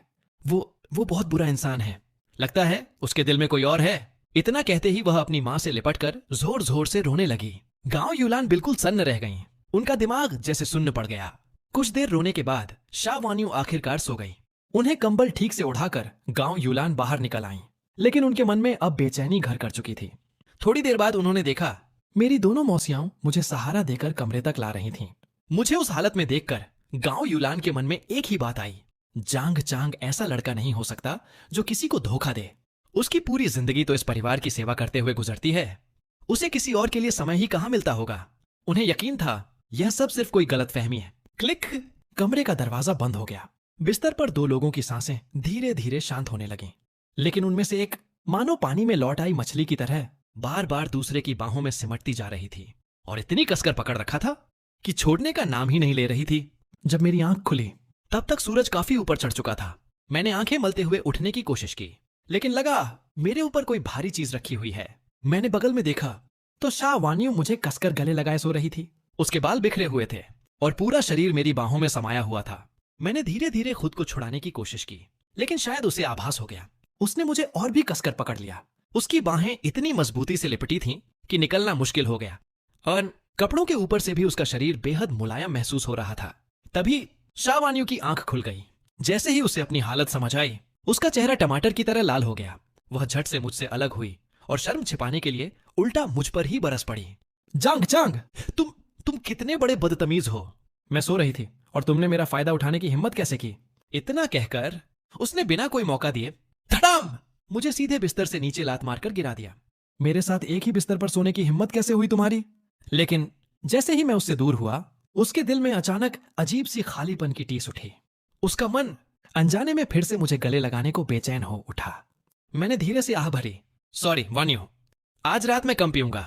वो बहुत बुरा इंसान है। लगता है उसके दिल में कोई और है। इतना कहते ही वह अपनी माँ से लिपटकर जोर जोर से रोने लगी। गांव यूलान बिल्कुल सन्न रह गईं। उनका दिमाग जैसे सुन्न पड़ गया। कुछ देर रोने के बाद शाह वानियों आखिरकार सो गई। उन्हें कंबल ठीक से उठाकर गांव यूलान बाहर निकल आईं, लेकिन उनके मन में अब बेचैनी घर कर चुकी थी। थोड़ी देर बाद उन्होंने देखा मेरी दोनों मौसियाओं मुझे सहारा देकर कमरे तक ला रही थीं। मुझे उस हालत में देखकर गांव यूलान के मन में एक ही बात आई, जांग चांग ऐसा लड़का नहीं हो सकता जो किसी को धोखा दे। उसकी पूरी जिंदगी तो इस परिवार की सेवा करते हुए गुजरती है, उसे किसी और के लिए समय ही कहां मिलता होगा। उन्हें यकीन था यह सब सिर्फ कोई गलतफहमी है। क्लिक, कमरे का दरवाजा बंद हो गया। बिस्तर पर दो लोगों की सांसें धीरे धीरे शांत होने लगीं, लेकिन उनमें से एक मानो पानी में लौट आई मछली की तरह बार बार दूसरे की बाहों में सिमटती जा रही थी और इतनी कसकर पकड़ रखा था कि छोड़ने का नाम ही नहीं ले रही थी। जब मेरी आंख खुली तब तक सूरज काफी ऊपर चढ़ चुका था। मैंने आंखें मलते हुए उठने की कोशिश की, लेकिन लगा मेरे ऊपर कोई भारी चीज रखी हुई है। मैंने बगल में देखा तो शाह वानियों मुझे कसकर गले लगाए सो रही थी। उसके बाल बिखरे हुए थे और पूरा शरीर मेरी बाहों में समाया हुआ था। मैंने धीरे धीरे खुद को छुड़ाने की कोशिश की, लेकिन शायद उसे आभास हो गया। उसने मुझे और भी कसकर पकड़ लिया। उसकी बाहें इतनी मजबूती से लिपटी थीं कि निकलना मुश्किल हो गया और कपड़ों के ऊपर से भी उसका शरीर बेहद मुलायम महसूस हो रहा था। तभी शाह वानियों की आंख खुल गई। जैसे ही उसे अपनी हालत समझ आई, उसका चेहरा टमाटर की तरह लाल हो गया। वह झट से मुझसे अलग हुई और शर्म छिपाने के लिए उल्टा मुझ पर ही बरस पड़ी। जांग चांग, तुम कितने बड़े बदतमीज हो। मैं सो रही थी और तुमने मेरा फायदा उठाने की हिम्मत कैसे की। इतना कहकर उसने बिना कोई मौका दिए धड़ाम मुझे सीधे बिस्तर से नीचे लात मारकर गिरा दिया। मेरे साथ एक ही बिस्तर पर सोने की हिम्मत कैसे हुई तुम्हारी। लेकिन जैसे ही मैं उससे दूर हुआ, उसके दिल में अचानक अजीब सी खालीपन की टीस उठी। उसका मन अनजाने में फिर से मुझे गले लगाने को बेचैन हो उठा। मैंने धीरे से आह भरी, सॉरी वानियों, आज रात मैं कम पीऊंगा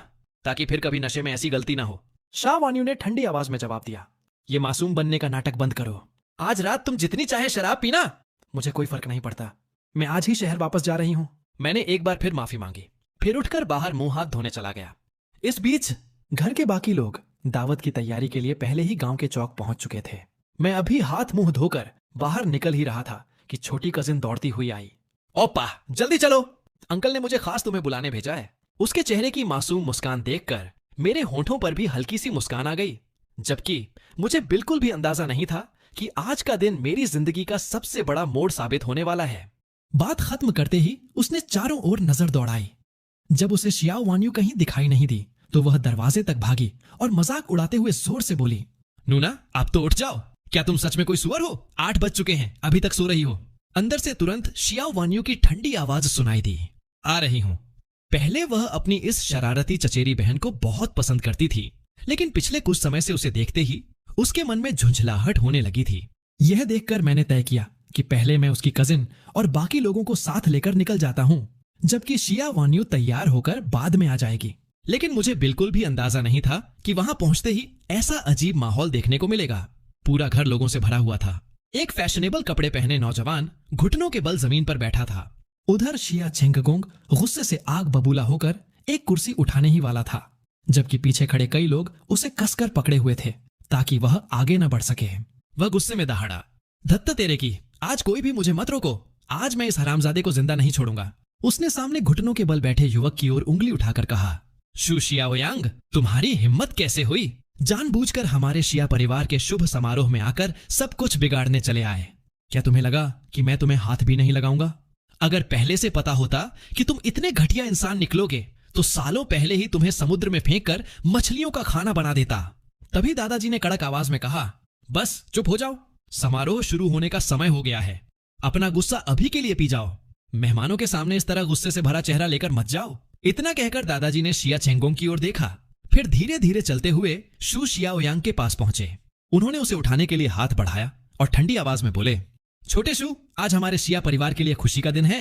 ताकि फिर कभी नशे में ऐसी गलती ना हो। शाह वानियों ने ठंडी आवाज में जवाब दिया, ये मासूम बनने का नाटक बंद करो। आज रात तुम जितनी चाहे शराब पीना, मुझे कोई फर्क नहीं पड़ता। मैं आज ही शहर वापस जा रही हूं। मैंने एक बार फिर माफी मांगी, फिर उठकर बाहर मुंह हाथ धोने चला गया। इस बीच घर के बाकी लोग दावत की तैयारी के लिए पहले ही गांव के चौक पहुंच चुके थे। मैं अभी हाथ मुंह धोकर बाहर निकल ही रहा था कि छोटी कजिन दौड़ती हुई आई। ओपा, जल्दी चलो, अंकल ने मुझे खास तुम्हें बुलाने भेजा है। उसके चेहरे की मासूम मुस्कान देखकर मेरे होठों पर भी हल्की सी मुस्कान आ गई, जबकि मुझे बिल्कुल भी अंदाजा नहीं था कि आज का दिन मेरी जिंदगी का सबसे बड़ा मोड़ साबित होने वाला है। बात खत्म करते ही उसने चारों ओर नजर दौड़ाई। जब उसे शियाओ वानियों कहीं दिखाई नहीं दी तो वह दरवाजे तक भागी और मजाक उड़ाते हुए जोर से बोली, नूना, आप तो उठ जाओ। क्या तुम सच में कोई सुअर हो? 8 बज चुके हैं, अभी तक सो रही हो। अंदर से तुरंत शियाओ वानियों की ठंडी आवाज सुनाई दी, आ रही हूं। पहले वह अपनी इस शरारती चचेरी बहन को बहुत पसंद करती थी, लेकिन पिछले कुछ समय से उसे देखते ही उसके मन में झुंझलाहट होने लगी थी। यह देखकर मैंने तय किया कि पहले मैं उसकी कजिन और बाकी लोगों को साथ लेकर निकल जाता हूं, जबकि शिया वानियों तैयार होकर बाद में आ जाएगी। लेकिन मुझे बिल्कुल भी अंदाजा नहीं था कि वहां पहुंचते ही ऐसा अजीब माहौल देखने को मिलेगा। पूरा घर लोगों से भरा हुआ था। एक फैशनेबल कपड़े पहने नौजवान घुटनों के बल जमीन पर बैठा था। उधर शिया छेंगगोंग गुस्से से आग बबूला होकर एक कुर्सी उठाने ही वाला था, जबकि पीछे खड़े कई लोग उसे कसकर पकड़े हुए थे ताकि वह आगे न बढ़ सके। वह गुस्से में दहाड़ा, धत्त तेरे की, आज कोई भी मुझे मत रोको। आज मैं इस हरामजादे को जिंदा नहीं छोड़ूंगा। उसने सामने घुटनों के बल बैठे युवक की ओर उंगली उठाकर कहा, शू शियाओयांग, तुम्हारी हिम्मत कैसे हुई? जानबूझकर हमारे शिया परिवार के शुभ समारोह में आकर सब कुछ बिगाड़ने चले आए। क्या तुम्हें लगा कि मैं तुम्हें हाथ भी नहीं लगाऊंगा? अगर पहले से पता होता कि तुम इतने घटिया इंसान निकलोगे तो सालों पहले ही तुम्हें समुद्र में फेंककर मछलियों का खाना बना देता। तभी दादाजी ने कड़क आवाज में कहा, बस चुप हो जाओ, समारोह शुरू होने का समय हो गया है। अपना गुस्सा अभी के लिए पी जाओ। मेहमानों के सामने इस तरह गुस्से से भरा चेहरा लेकर मत जाओ। इतना कहकर दादाजी ने शिया छेंगोंग की ओर देखा, फिर धीरे धीरे चलते हुए शू शियाओयांग के पास पहुंचे। उन्होंने उसे उठाने के लिए हाथ बढ़ाया और ठंडी आवाज में बोले, छोटे शू, आज हमारे शिया परिवार के लिए खुशी का दिन है।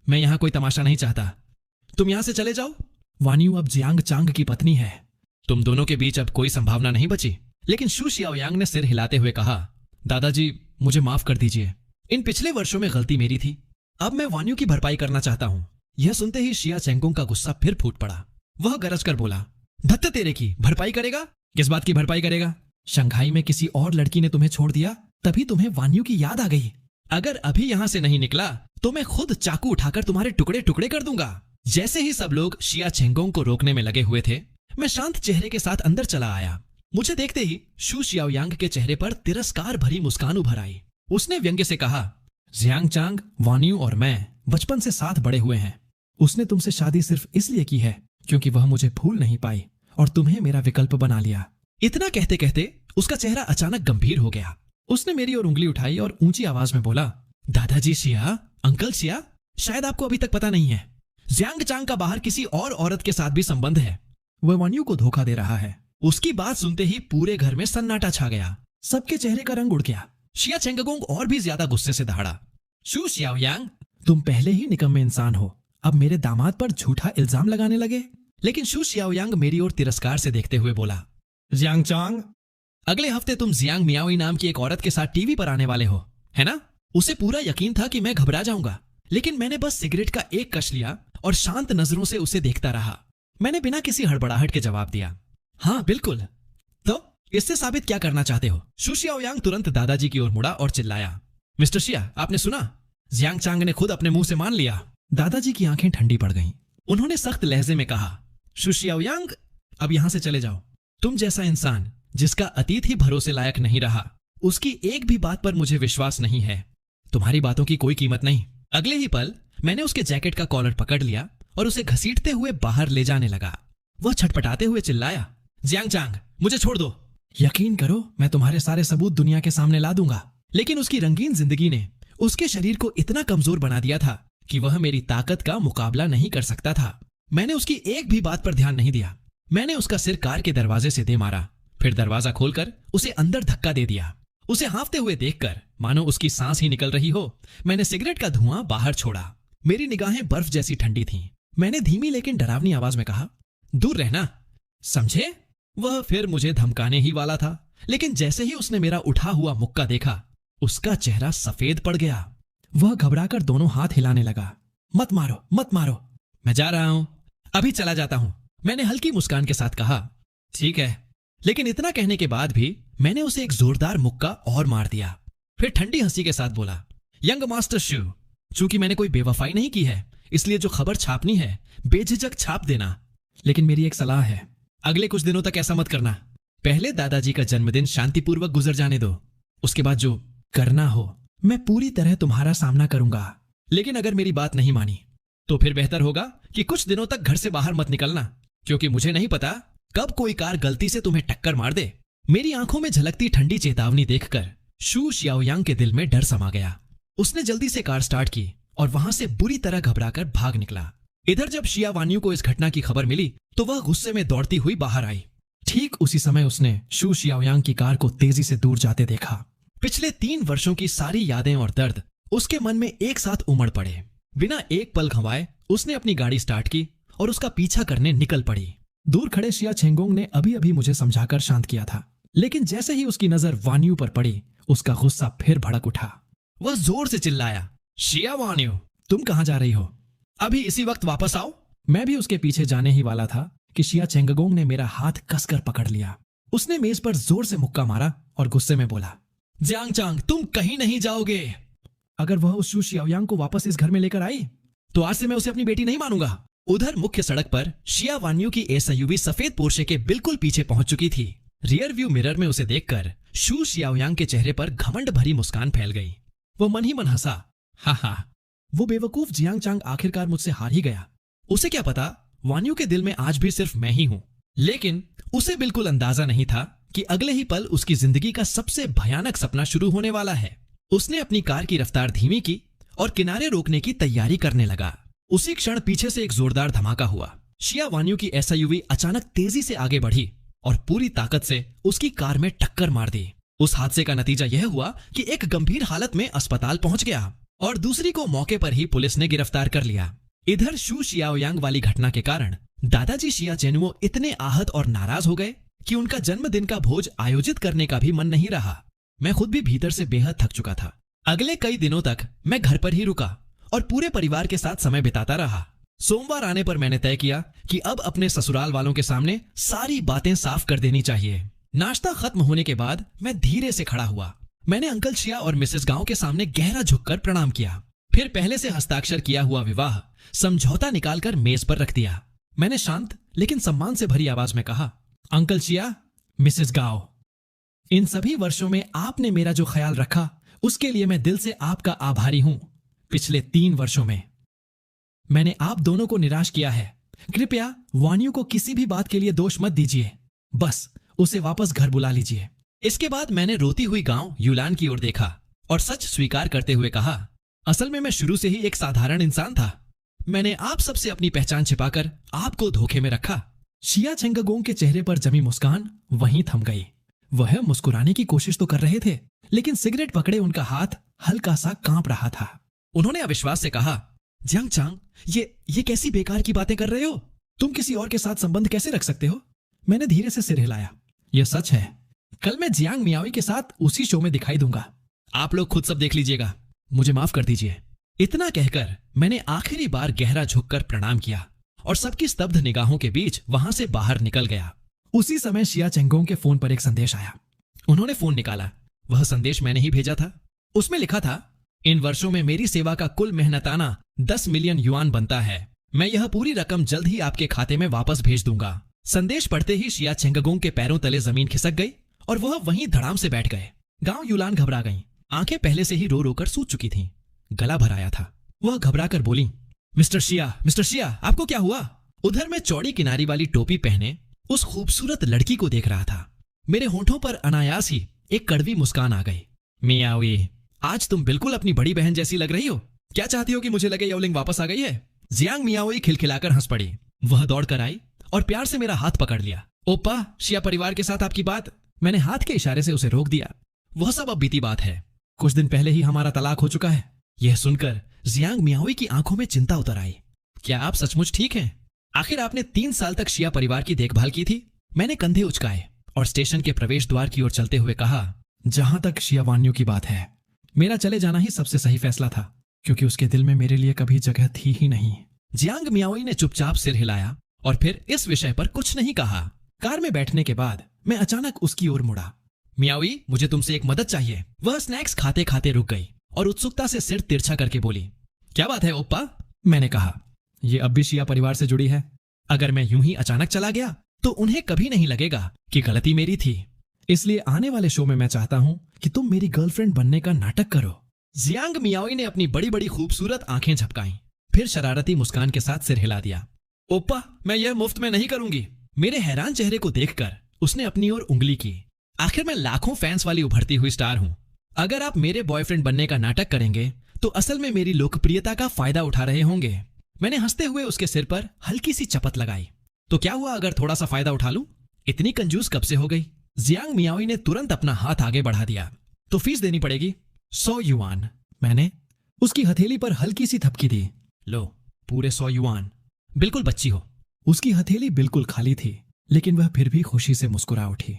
मैं यहाँ कोई तमाशा नहीं चाहता। तुम यहाँ से चले जाओ। वानियों अब जियांग चांग की पत्नी है। तुम दोनों के बीच अब कोई संभावना नहीं बची। लेकिन शू शियाओयांग ने सिर हिलाते हुए कहा, दादाजी, मुझे माफ कर दीजिए। इन पिछले वर्षों में गलती मेरी थी। अब मैं वानियों की भरपाई करना चाहता हूँ। यह सुनते ही शिया छेंगोंग का गुस्सा फिर फूट पड़ा। वह गरज कर बोला, धत्त तेरे की, भरपाई करेगा? किस बात की भरपाई करेगा? शंघाई में किसी और लड़की ने तुम्हें छोड़ दिया, तभी तुम्हें वान्यू की याद आ गई। अगर अभी यहां से नहीं निकला तो मैं खुद चाकू उठाकर तुम्हारे टुकड़े टुकड़े कर दूंगा। जैसे ही सब लोग शिया चेंगोंग को रोकने में लगे हुए थे, मैं शांत चेहरे के साथ अंदर चला आया। मुझे देखते ही शू शियाओयांग के चेहरे पर तिरस्कार भरी मुस्कान उभर आई। उसने व्यंग्य से कहा, जियांग चांग, वान्यू और मैं बचपन से साथ बड़े हुए हैं। उसने तुमसे शादी सिर्फ इसलिए की है क्योंकि वह मुझे भूल नहीं पाई और तुम्हें मेरा विकल्प बना लिया। इतना कहते कहते उसका चेहरा अचानक गंभीर हो गया। उसने मेरी ओर उंगली उठाई और ऊंची आवाज में बोला, दादाजी शिया, अंकल शिया, शायद आपको अभी तक पता नहीं है, जियांग चांग का बाहर किसी और औरत के साथ भी संबंध है। वह वान्यू को धोखा दे रहा है। उसकी बात सुनते ही पूरे घर में सन्नाटा छा गया। सबके चेहरे का रंग उड़ गया। शिया चेंगगोंग और भी ज्यादा गुस्से से दहाड़ा, शू शियाओयांग, तुम पहले ही निकम्मे इंसान हो, अब मेरे दामाद पर झूठा इल्जाम लगाने लगे। लेकिन शू शियाओयांग मेरी ओर तिरस्कार से देखते हुए बोला, जियांग चांग, अगले हफ्ते तुम जियांग मियाओई नाम की एक औरत के साथ टीवी पर आने वाले हो, है ना? उसे पूरा यकीन था कि मैं घबरा जाऊंगा, लेकिन मैंने बस सिगरेट का एक कश लिया और शांत नजरों से उसे देखता रहा। मैंने बिना किसी हड़बड़ाहट के जवाब दिया, हाँ बिल्कुल। तो इससे साबित क्या करना चाहते हो? शू शियाओयांग तुरंत दादाजी की ओर मुड़ा और चिल्लाया, मिस्टर शिया, आपने सुना? जियांग चांग ने खुद अपने मुंह से मान लिया। दादाजी की आंखें ठंडी पड़ गईं। उन्होंने सख्त लहजे में कहा, शू शियाओयांग, अब यहां से चले जाओ। तुम जैसा इंसान जिसका अतीत ही भरोसे लायक नहीं रहा, उसकी एक भी बात पर मुझे विश्वास नहीं है। तुम्हारी बातों की कोई कीमत नहीं। अगले ही पल मैंने उसके जैकेट का कॉलर पकड़ लिया और उसे घसीटते हुए बाहर ले जाने लगा। वह छटपटाते हुए चिल्लाया, जियांग चांग, मुझे छोड़ दो। यकीन करो, मैं तुम्हारे सारे सबूत दुनिया के सामने ला दूंगा। लेकिन उसकी रंगीन जिंदगी ने उसके शरीर को इतना कमजोर बना दिया था कि वह मेरी ताकत का मुकाबला नहीं कर सकता था। मैंने उसकी एक भी बात पर ध्यान नहीं दिया। मैंने उसका सिर कार के दरवाजे से दे मारा, फिर दरवाजा खोलकर उसे अंदर धक्का दे दिया। उसे हांफते हुए देखकर मानो उसकी सांस ही निकल रही हो, मैंने सिगरेट का धुआं बाहर छोड़ा। मेरी निगाहें बर्फ जैसी ठंडी थीं। मैंने धीमी लेकिन डरावनी आवाज में कहा, दूर रहना, समझे? वह फिर मुझे धमकाने ही वाला था, लेकिन जैसे ही उसने मेरा उठा हुआ मुक्का देखा, उसका चेहरा सफेद पड़ गया। वह घबराकर दोनों हाथ हिलाने लगा। मत मारो, मत मारो, मैं जा रहा हूं, अभी चला जाता हूं, मैंने हल्की मुस्कान के साथ कहा। ठीक है। लेकिन इतना कहने के बाद भी मैंने उसे एक जोरदार मुक्का और मार दिया। फिर ठंडी हंसी के साथ बोला, यंग मास्टर शू, चूंकि मैंने कोई बेवफाई नहीं की है, इसलिए जो खबर छापनी है बेझिझक छाप देना। लेकिन मेरी एक सलाह है, अगले कुछ दिनों तक ऐसा मत करना। पहले दादाजी का जन्मदिन शांतिपूर्वक गुजर जाने दो, उसके बाद जो करना हो मैं पूरी तरह तुम्हारा सामना करूंगा। लेकिन अगर मेरी बात नहीं मानी तो फिर बेहतर होगा कि कुछ दिनों तक घर से बाहर मत निकलना, क्योंकि मुझे नहीं पता कब कोई कार गलती से तुम्हें टक्कर मार दे। मेरी आंखों में झलकती ठंडी चेतावनी देखकर शू शियाओयांग के दिल में डर समा गया। उसने जल्दी से कार स्टार्ट की और वहां से बुरी तरह घबराकर भाग निकला। इधर जब शिया वान्यू को इस घटना की खबर मिली तो वह गुस्से में दौड़ती हुई बाहर आई। ठीक उसी समय उसने शू शियाओयांग की कार को तेजी से दूर जाते देखा। पिछले 3 वर्षों की सारी यादें और दर्द उसके मन में एक साथ उमड़ पड़े। बिना एक पल गंवाए उसने अपनी गाड़ी स्टार्ट की और उसका पीछा करने निकल पड़ी। दूर खड़े शिया चेंगोंग ने अभी अभी मुझे समझाकर शांत किया था, लेकिन जैसे ही उसकी नजर वान्यू पर पड़ी, उसका गुस्सा फिर भड़क उठा। वह जोर से चिल्लाया, शिया वान्यू, तुम कहां जा रही हो? अभी इसी वक्त वापस आओ। मैं भी उसके पीछे जाने ही वाला था कि शिया चेंगगोंग ने मेरा हाथ कसकर पकड़ लिया। उसने मेज पर जोर से मुक्का मारा और गुस्से में बोला, जियांग चांग, तुम कहीं नहीं जाओगे। अगर वह उस शू शियाओयांग को वापस इस घर में लेकर आई तो आज से मैं उसे अपनी बेटी नहीं मानूंगा। उधर मुख्य सड़क पर शिया वान्यू की एसयूवी सफेद पोर्शे के बिल्कुल पीछे पहुंच चुकी थी। रियर व्यू मिरर में उसे देखकर शू शियाओयांग के चेहरे पर घमंड भरी मुस्कान फैल गई। वो मन ही मन हंसा, हा। वो बेवकूफ जियांग चांग आखिरकार मुझसे हार ही गया। उसे क्या पता वान्यू के दिल में आज भी सिर्फ मैं ही हूं। लेकिन उसे बिल्कुल अंदाजा नहीं था कि अगले ही पल उसकी जिंदगी का सबसे भयानक सपना शुरू होने वाला है। उसने अपनी कार की रफ्तार धीमी की और किनारे रोकने की तैयारी करने लगा। उसी क्षण पीछे से एक जोरदार धमाका हुआ। शिया वान्यू की एसयूवी अचानक तेजी से आगे बढ़ी और पूरी ताकत से उसकी कार में टक्कर मार दी। उस हादसे का नतीजा यह हुआ कि एक गंभीर हालत में अस्पताल पहुंच गया और दूसरी को मौके पर ही पुलिस ने गिरफ्तार कर लिया। इधर शू शियाओयांग वाली घटना के कारण दादाजी शिया चेनुओ इतने आहत और नाराज हो गए कि उनका जन्मदिन का भोज आयोजित करने का भी मन नहीं रहा। मैं खुद भी भीतर से बेहद थक चुका था। अगले कई दिनों तक मैं घर पर ही रुका और पूरे परिवार के साथ समय बिताता रहा। सोमवार आने पर मैंने तय किया कि अब अपने ससुराल वालों के सामने सारी बातें साफ कर देनी चाहिए। नाश्ता खत्म होने के बाद मैं धीरे से खड़ा हुआ। मैंने अंकल शिया और मिसेस गांव के सामने गहरा झुककर प्रणाम किया। फिर पहले से हस्ताक्षर किया हुआ विवाह समझौता निकालकर मेज पर रख दिया। मैंने शांत लेकिन सम्मान से भरी आवाज में कहा, अंकल शिया, मिसेस गांव, इन सभी वर्षों में आपने मेरा जो ख्याल रखा उसके लिए मैं दिल से आपका आभारी हूं। पिछले 3 वर्षों में मैंने आप दोनों को निराश किया है। कृपया वानियों को किसी भी बात के लिए दोष मत दीजिए, बस उसे वापस घर बुला लीजिए। इसके बाद मैंने रोती हुई गांव यूलान की ओर देखा और सच स्वीकार करते हुए कहा, असल में मैं शुरू से ही एक साधारण इंसान था। मैंने आप सबसे अपनी पहचान छिपाकर आपको धोखे में रखा। शिया चेंगगोंग के चेहरे पर जमी मुस्कान वहीं थम गई। वह मुस्कुराने की कोशिश तो कर रहे थे, लेकिन सिगरेट पकड़े उनका हाथ हल्का सा कांप रहा था। उन्होंने अविश्वास से कहा, जियांग चांग, ये कैसी बेकार की बातें कर रहे हो? तुम किसी और के साथ संबंध कैसे रख सकते हो? मैंने धीरे से सिर हिलाया। यह सच है। कल मैं जियांग मियाओई के साथ उसी शो में दिखाई दूंगा। आप लोग खुद सब देख लीजिएगा। मुझे माफ कर दीजिए। इतना कहकर मैंने आखिरी बार गहरा झुककर प्रणाम किया और सबकी स्तब्ध निगाहों के बीच वहां से बाहर निकल गया। उसी समय शिया चेंगोंग के फोन पर एक संदेश आया। उन्होंने फोन निकाला। वह संदेश मैंने ही भेजा था। उसमें लिखा था, इन वर्षों में मेरी सेवा का कुल मेहनताना 10 मिलियन युआन बनता है। मैं यह पूरी रकम जल्द ही आपके खाते में वापस भेज दूंगा। संदेश पढ़ते ही शिया चेंगगोंग के पैरों तले जमीन खिसक गई और वह वहीं धड़ाम से बैठ गए। गांव यूलान घबरा गईं। आंखें पहले से ही रो रो कर सूज चुकी थीं। गला भर आया था। वह घबरा कर बोली, मिस्टर शिया, आपको क्या हुआ? उधर मैं चौड़ी किनारी वाली टोपी पहने उस खूबसूरत लड़की को देख रहा था। मेरे होंठों पर अनायास ही एक कड़वी मुस्कान आ गई। मियाओई, आज तुम बिल्कुल अपनी बड़ी बहन जैसी लग रही हो। क्या चाहती हो कि मुझे लगे याओलिंग वापस आ गई है? जियांग मियाओई खिलखिलाकर हंस पड़ी। वह दौड़कर आई और प्यार से मेरा हाथ पकड़ लिया। ओप्पा, शिया परिवार के साथ आपकी बात। मैंने हाथ के इशारे से उसे रोक दिया। वह सब अब बीती बात है। कुछ दिन पहले ही हमारा तलाक हो चुका है। यह सुनकर जियांग मियाओई की आंखों में चिंता उतर आई। क्या आप सचमुच ठीक हैं? आखिर आपने 3 साल तक शिया परिवार की देखभाल की थी। मैंने कंधे उचकाए और स्टेशन के प्रवेश द्वार की ओर चलते हुए कहा, जहां तक शिया वानियों की बात है, मेरा चले जाना ही सबसे सही फैसला था, क्योंकि उसके दिल में मेरे लिए कभी जगह थी ही नहीं। जियांग मियाओई ने चुपचाप सिर हिलाया और फिर इस विषय पर कुछ नहीं कहा। कार में बैठने के बाद मैं अचानक उसकी ओर मुड़ा। मियाओई, मुझे तुमसे एक मदद चाहिए। वह स्नैक्स खाते खाते रुक गई और उत्सुकता से सिर तिरछा करके बोली, क्या बात है ओप्पा? मैंने कहा, ये अब भी शिया परिवार से जुड़ी है। अगर मैं यूं ही अचानक चला गया तो उन्हें कभी नहीं लगेगा कि गलती मेरी थी। इसलिए आने वाले शो में मैं चाहता हूं कि तुम मेरी गर्लफ्रेंड बनने का नाटक करो। जियांग मियाओई ने अपनी बड़ी बड़ी खूबसूरत आंखें झपकाईं, फिर शरारती मुस्कान के साथ सिर हिला दिया। ओप्पा, मैं यह मुफ्त में नहीं करूंगी। मेरे हैरान चेहरे को देखकर उसने अपनी ओर उंगली की। आखिर मैं लाखों फैंस वाली उभरती हुई स्टार हूं। अगर आप मेरे बॉयफ्रेंड बनने का नाटक करेंगे तो असल में मेरी लोकप्रियता का फायदा उठा रहे होंगे। मैंने हंसते हुए उसके सिर पर हल्की सी चपत लगाई। तो क्या हुआ अगर थोड़ा सा फायदा उठा लूं? इतनी कंजूस कब से हो गई? जियांग मियाओई ने तुरंत अपना हाथ आगे बढ़ा दिया। तो फीस देनी पड़ेगी 100 युआन। मैंने उसकी हथेली पर हल्की सी थपकी दी। लो, पूरे 100 युआन। बिल्कुल बच्ची हो। उसकी हथेली बिल्कुल खाली थी, लेकिन वह फिर भी खुशी से मुस्कुरा उठी।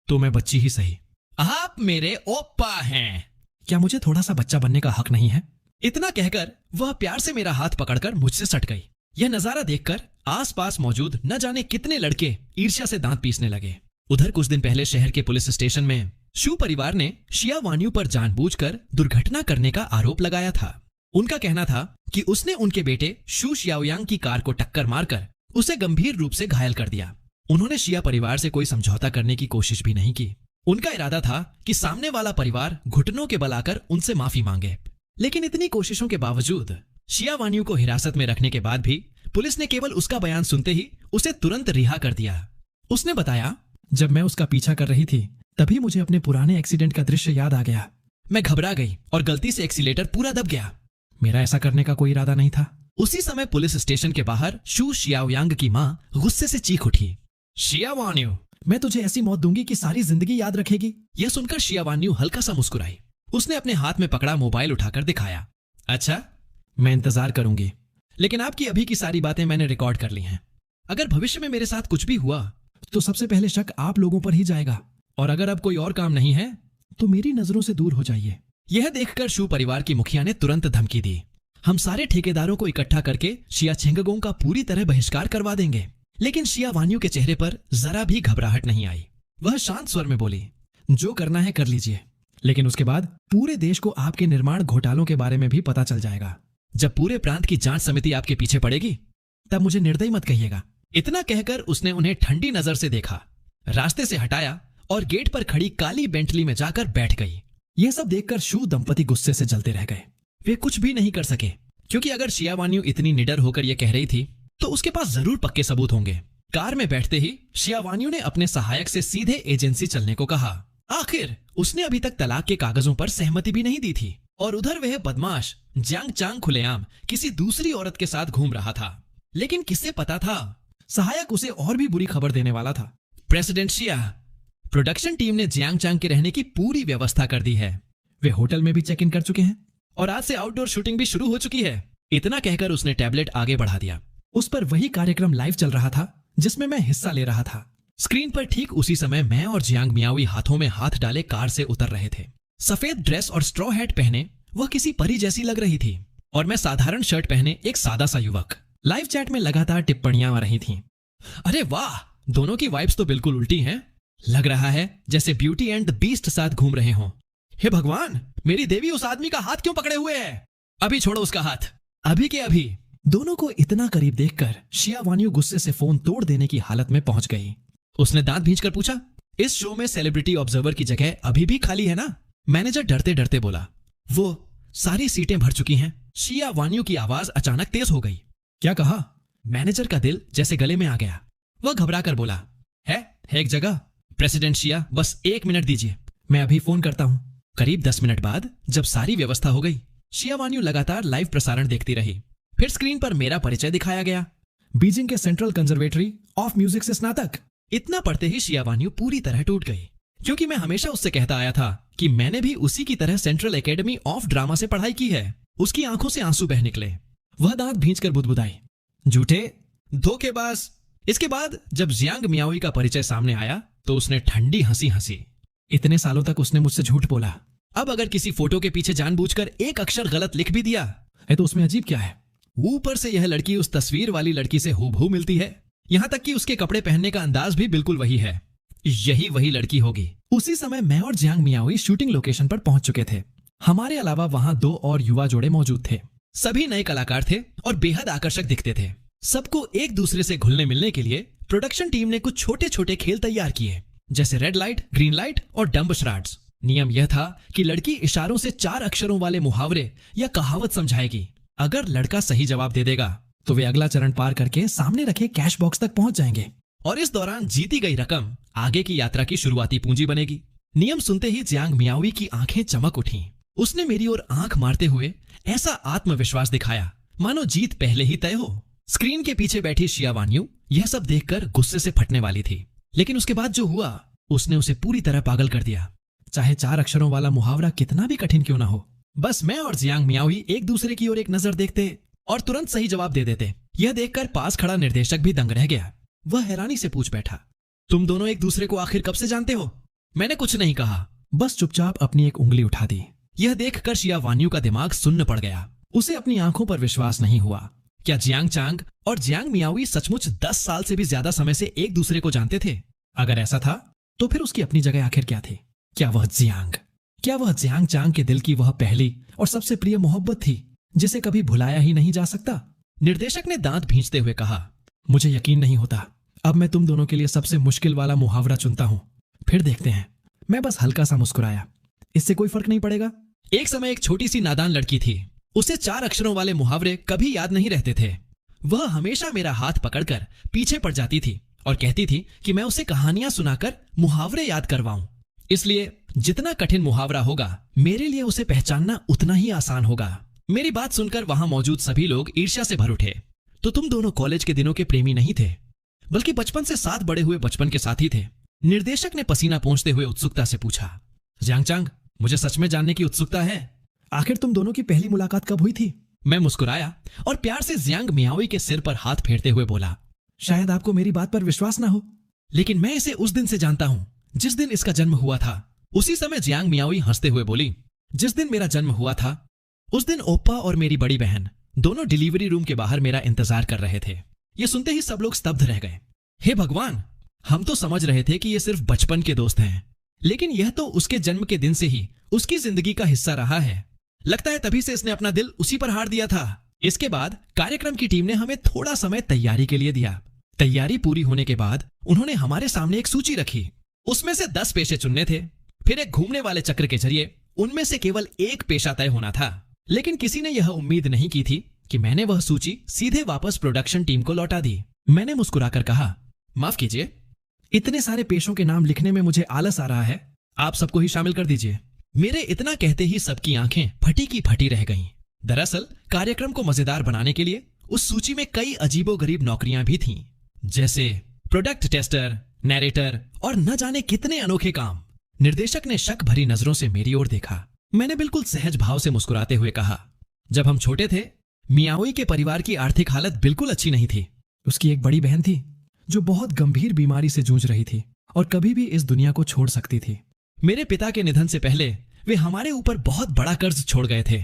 तो मैं बच्ची ही सही, आप मेरे ओप्पा हैं। क्या मुझे थोड़ा सा बच्चा बनने का हक नहीं है? इतना कहकर वह प्यार से मेरा हाथ पकड़कर मुझसे सट गई। यह नजारा देखकर आसपास मौजूद न जाने कितने लड़के ईर्ष्या से दांत पीसने लगे। उधर कुछ दिन पहले शहर के पुलिस स्टेशन में शू परिवार ने शिया वानियों पर जानबूझकर दुर्घटना करने का आरोप लगाया था। उनका कहना था कि उसने उनके बेटे शू शियाओयांग की कार को टक्कर मारकर उसे गंभीर रूप से घायल कर दिया। उन्होंने शिया परिवार से कोई समझौता करने की कोशिश भी नहीं की। उनका इरादा था कि सामने वाला परिवार घुटनों के बल आकर उनसे माफी मांगे। लेकिन इतनी कोशिशों के बावजूद शिया वानियों को हिरासत में रखने के बाद भी पुलिस ने केवल उसका बयान सुनते ही उसे तुरंत रिहा कर दिया। उसने बताया, जब मैं उसका पीछा कर रही थी तभी मुझे अपने पुराने एक्सीडेंट का दृश्य याद आ गया। मैं घबरा गई और गलती से एक्सीलेटर पूरा दब गया। मेरा ऐसा करने का कोई इरादा नहीं था। उसी समय पुलिस स्टेशन के बाहर शू शियाओयांग की मां गुस्से से चीख उठी, शिया वानियों, मैं तुझे ऐसी मौत दूंगी कि सारी जिंदगी याद रखेगी। यह सुनकर शिया वानियों हल्का सा मुस्कुराई। उसने अपने हाथ में पकड़ा मोबाइल उठाकर दिखाया। अच्छा, मैं इंतजार करूंगी, लेकिन आपकी अभी की सारी बातें मैंने रिकॉर्ड कर ली हैं। अगर भविष्य में मेरे साथ कुछ भी हुआ तो सबसे पहले शक आप लोगों पर ही जाएगा, और अगर अब कोई और काम नहीं है तो मेरी नजरों से दूर हो जाइए। यह देखकर शू परिवार की मुखिया ने तुरंत धमकी दी, हम सारे ठेकेदारों को इकट्ठा करके शिया छेंगगोंग का पूरी तरह बहिष्कार करवा देंगे। लेकिन शिया वान्यू के चेहरे पर जरा भी घबराहट नहीं आई। वह शांत स्वर में बोली, जो करना है कर लीजिए, लेकिन उसके बाद पूरे देश को आपके निर्माण घोटालों के बारे में भी पता चल जाएगा। जब पूरे प्रांत की जांच समिति आपके पीछे पड़ेगी तब मुझे निर्दयी मत कहिएगा। इतना कहकर उसने उन्हें ठंडी नजर से देखा, रास्ते से हटाया और गेट पर खड़ी काली बेंटली में जाकर बैठ गई। यह सब देखकर शू दंपति गुस्से से जलते रह गए। वे कुछ भी नहीं कर सके, क्योंकि अगर शिया वान्यू इतनी निडर होकर यह कह रही थी तो उसके पास जरूर पक्के सबूत होंगे। कार में बैठते ही शिया वान्यू ने अपने सहायक से सीधे एजेंसी चलने को कहा। आखिर उसने अभी तक तलाक के कागजों पर सहमति भी नहीं दी थी और उधर वह बदमाश जियांग चांग खुलेआम किसी दूसरी औरत के साथ घूम रहा था। लेकिन किससे पता था, सहायक उसे और भी बुरी खबर देने वाला था। प्रेसिडेंट शिया, प्रोडक्शन टीम ने जियांग चांग के रहने की पूरी व्यवस्था कर दी है। वे होटल में भी चेक इन कर चुके हैं और आज से आउटडोर शूटिंग भी शुरू हो चुकी है। इतना कहकर उसने टैबलेट आगे बढ़ा दिया। उस पर वही कार्यक्रम लाइव चल रहा था जिसमें मैं हिस्सा ले रहा था। स्क्रीन पर ठीक उसी समय मैं और जियांग मियावी हाथों में हाथ डाले कार से उतर रहे थे। सफेद ड्रेस और स्ट्रॉ हैट पहने वह किसी परी जैसी लग रही थी और मैं साधारण शर्ट पहने एक सादा सा युवक। लाइव चैट में लगातार टिप्पणियां आ रही थीं। अरे वाह, दोनों की वाइब्स तो बिल्कुल उल्टी हैं। लग रहा है जैसे ब्यूटी एंड द बीस्ट साथ घूम रहे हों। हे भगवान, मेरी देवी उस आदमी का हाथ क्यों पकड़े हुए है? अभी छोड़ो उसका हाथ, अभी के अभी। दोनों को इतना करीब देखकर शिया वान्यू गुस्से से फोन तोड़ देने की हालत में पहुंच गई। उसने दांत भींचकर पूछा, इस शो में सेलिब्रिटी ऑब्जर्वर की जगह अभी भी खाली है ना? मैनेजर डरते डरते बोला, वो सारी सीटें भर चुकी हैं। शिया वान्यू की आवाज अचानक तेज हो गई। क्या कहा? मैनेजर का दिल जैसे गले में आ गया। वह घबरा कर बोला, है एक जगह। प्रेसिडेंट शिया, बस 1 मिनट दीजिए, मैं अभी फोन करता हूं। करीब 10 मिनट बाद जब सारी व्यवस्था हो गई, शिया वान्यू लगातार लाइव प्रसारण देखती रही। फिर स्क्रीन पर मेरा परिचय दिखाया गया, बीजिंग के सेंट्रल कंजर्वेटरी ऑफ म्यूजिक से स्नातक। इतना पढ़ते ही शिया वान्यू पूरी तरह टूट गई, क्योंकि मैं हमेशा उससे कहता आया था कि मैंने भी उसी की तरह सेंट्रल एकेडमी ऑफ ड्रामा से पढ़ाई की है। उसकी आंखों से आंसू बह निकले। वह दांत भींचकर बुदबुदाई, झूठे, धोखेबाज। इसके बाद जब जियांग मियावी का परिचय सामने आया तो उसने ठंडी हंसी हंसी। इतने सालों तक उसने मुझसे झूठ बोला, अब अगर किसी फोटो के पीछे जानबूझकर एक अक्षर गलत लिख भी दिया है तो उसमें अजीब क्या है? ऊपर से यह लड़की उस तस्वीर वाली लड़की से हूबहू मिलती है, यहां तक कि उसके कपड़े पहनने का अंदाज भी बिल्कुल वही है। यही वही लड़की होगी। उसी समय मैं और जियांग मियावी शूटिंग लोकेशन पर पहुंच चुके थे। हमारे अलावा वहां 2 और युवा जोड़े मौजूद थे। सभी नए कलाकार थे और बेहद आकर्षक दिखते थे। सबको एक दूसरे से घुलने मिलने के लिए प्रोडक्शन टीम ने कुछ छोटे छोटे खेल तैयार किए, जैसे रेड लाइट, ग्रीन लाइट और डम्ब श्राड्स। नियम यह था कि लड़की इशारों से 4 अक्षरों वाले मुहावरे या कहावत समझाएगी। अगर लड़का सही जवाब दे देगा तो वे अगला चरण पार करके सामने रखे कैश बॉक्स तक पहुंच जाएंगे और इस दौरान जीती गई रकम आगे की यात्रा की शुरुआती पूंजी बनेगी। नियम सुनते ही जियांग मियावी की आंखें चमक उठीं। उसने मेरी ओर आंख मारते हुए ऐसा आत्मविश्वास दिखाया मानो जीत पहले ही तय हो। स्क्रीन के पीछे बैठी शिया वान्यू यह सब देखकर गुस्से से फटने वाली थी, लेकिन उसके बाद जो हुआ उसने उसे पूरी तरह पागल कर दिया। चाहे 4 अक्षरों वाला मुहावरा कितना भी कठिन क्यों ना हो, बस मैं और जियांग मियावी एक दूसरे की ओर एक नजर देखते और तुरंत सही जवाब दे देते। यह देखकर पास खड़ा निर्देशक भी दंग रह गया। वह हैरानी से पूछ बैठा, तुम दोनों एक दूसरे को आखिर कब से जानते हो? मैंने कुछ नहीं कहा, बस चुपचाप अपनी एक उंगली उठा दी। यह देखकर शिया वान्यू का दिमाग सुन्न पड़ गया। उसे अपनी आंखों पर विश्वास नहीं हुआ। क्या जियांग चांग और जियांग मियावी सचमुच 10 साल से भी ज्यादा समय से एक दूसरे को जानते थे? अगर ऐसा था तो फिर उसकी अपनी जगह आखिर क्या थी? क्या वह जियांग चांग के दिल की वह पहली और सबसे प्रिय मोहब्बत थी जिसे कभी भुलाया ही नहीं जा सकता? निर्देशक ने दांत भींचते हुए कहा, मुझे यकीन नहीं होता। अब मैं तुम दोनों के लिए सबसे मुश्किल वाला मुहावरा चुनता हूं, फिर देखते हैं। मैं बस हल्का सा मुस्कुराया, इससे कोई फर्क नहीं पड़ेगा। एक समय एक छोटी सी नादान लड़की थी। उसे 4 अक्षरों वाले मुहावरे कभी याद नहीं रहते थे। वह हमेशा मेरा हाथ पकड़कर पीछे पड़ जाती थी और कहती थी कि मैं उसे कहानियां सुनाकर मुहावरे याद करवाऊं। इसलिए जितना कठिन मुहावरा होगा मेरे लिए उसे पहचानना उतना ही आसान होगा। मेरी बात सुनकर वहां मौजूद सभी लोग ईर्ष्या से भर उठे। तो तुम दोनों कॉलेज के दिनों के प्रेमी नहीं थे, बल्कि बचपन से साथ बड़े हुए बचपन के साथी थे? निर्देशक ने पसीना पोंछते हुए उत्सुकता से पूछा। जियांग चांग, मुझे सच में जानने की उत्सुकता है। आखिर तुम दोनों की पहली मुलाकात कब हुई थी? मैं मुस्कुराया और प्यार से जियांग मियावी के सिर पर हाथ फेरते हुए बोला, शायद आपको मेरी बात पर विश्वास ना हो, लेकिन मैं इसे उस दिन से जानता हूं जिस दिन इसका जन्म हुआ था। उसी समय जियांग मियावी हंसते हुए बोली, जिस दिन मेरा जन्म हुआ था उस दिन ओप्पा और मेरी बड़ी बहन दोनों डिलीवरी रूम के बाहर मेरा इंतजार कर रहे थे। ये सुनते ही सब लोग स्तब्ध रह गए। हे भगवान, हम तो समझ रहे थे कि ये सिर्फ बचपन के दोस्त हैं, लेकिन यह तो उसके जन्म के दिन से ही उसकी जिंदगी का हिस्सा रहा है। लगता है तभी से इसने अपना दिल उसी पर हार दिया था। इसके बाद कार्यक्रम की टीम ने हमें थोड़ा समय तैयारी के लिए दिया। तैयारी पूरी होने के बाद उन्होंने हमारे सामने एक सूची रखी। उसमें से 10 पेशे चुनने थे। फिर एक घूमने वाले चक्र के जरिए उनमें से केवल एक पेशा तय होना था। लेकिन किसी ने यह उम्मीद नहीं की थी कि मैंने वह सूची सीधे वापस प्रोडक्शन टीम को लौटा दी। मैंने मुस्कुराकर कहा, माफ कीजिए, इतने सारे पेशों के नाम लिखने में मुझे आलस आ रहा है, आप सबको ही शामिल कर दीजिए। मेरे इतना कहते ही सबकी आंखें फटी की फटी रह गईं। दरअसल कार्यक्रम को मजेदार बनाने के लिए उस सूची में कई अजीबोगरीब नौकरियां भी थीं, जैसे प्रोडक्ट टेस्टर, नैरेटर और न जाने कितने अनोखे काम। निर्देशक ने शक भरी नजरों से मेरी ओर देखा। मैंने बिल्कुल सहज भाव से मुस्कुराते हुए कहा, जब हम छोटे थे, मियाओई के परिवार की आर्थिक हालत बिल्कुल अच्छी नहीं थी। उसकी एक बड़ी बहन थी जो बहुत गंभीर बीमारी से जूझ रही थी और कभी भी इस दुनिया को छोड़ सकती थी। मेरे पिता के निधन से पहले वे हमारे ऊपर बहुत बड़ा कर्ज छोड़ गए थे।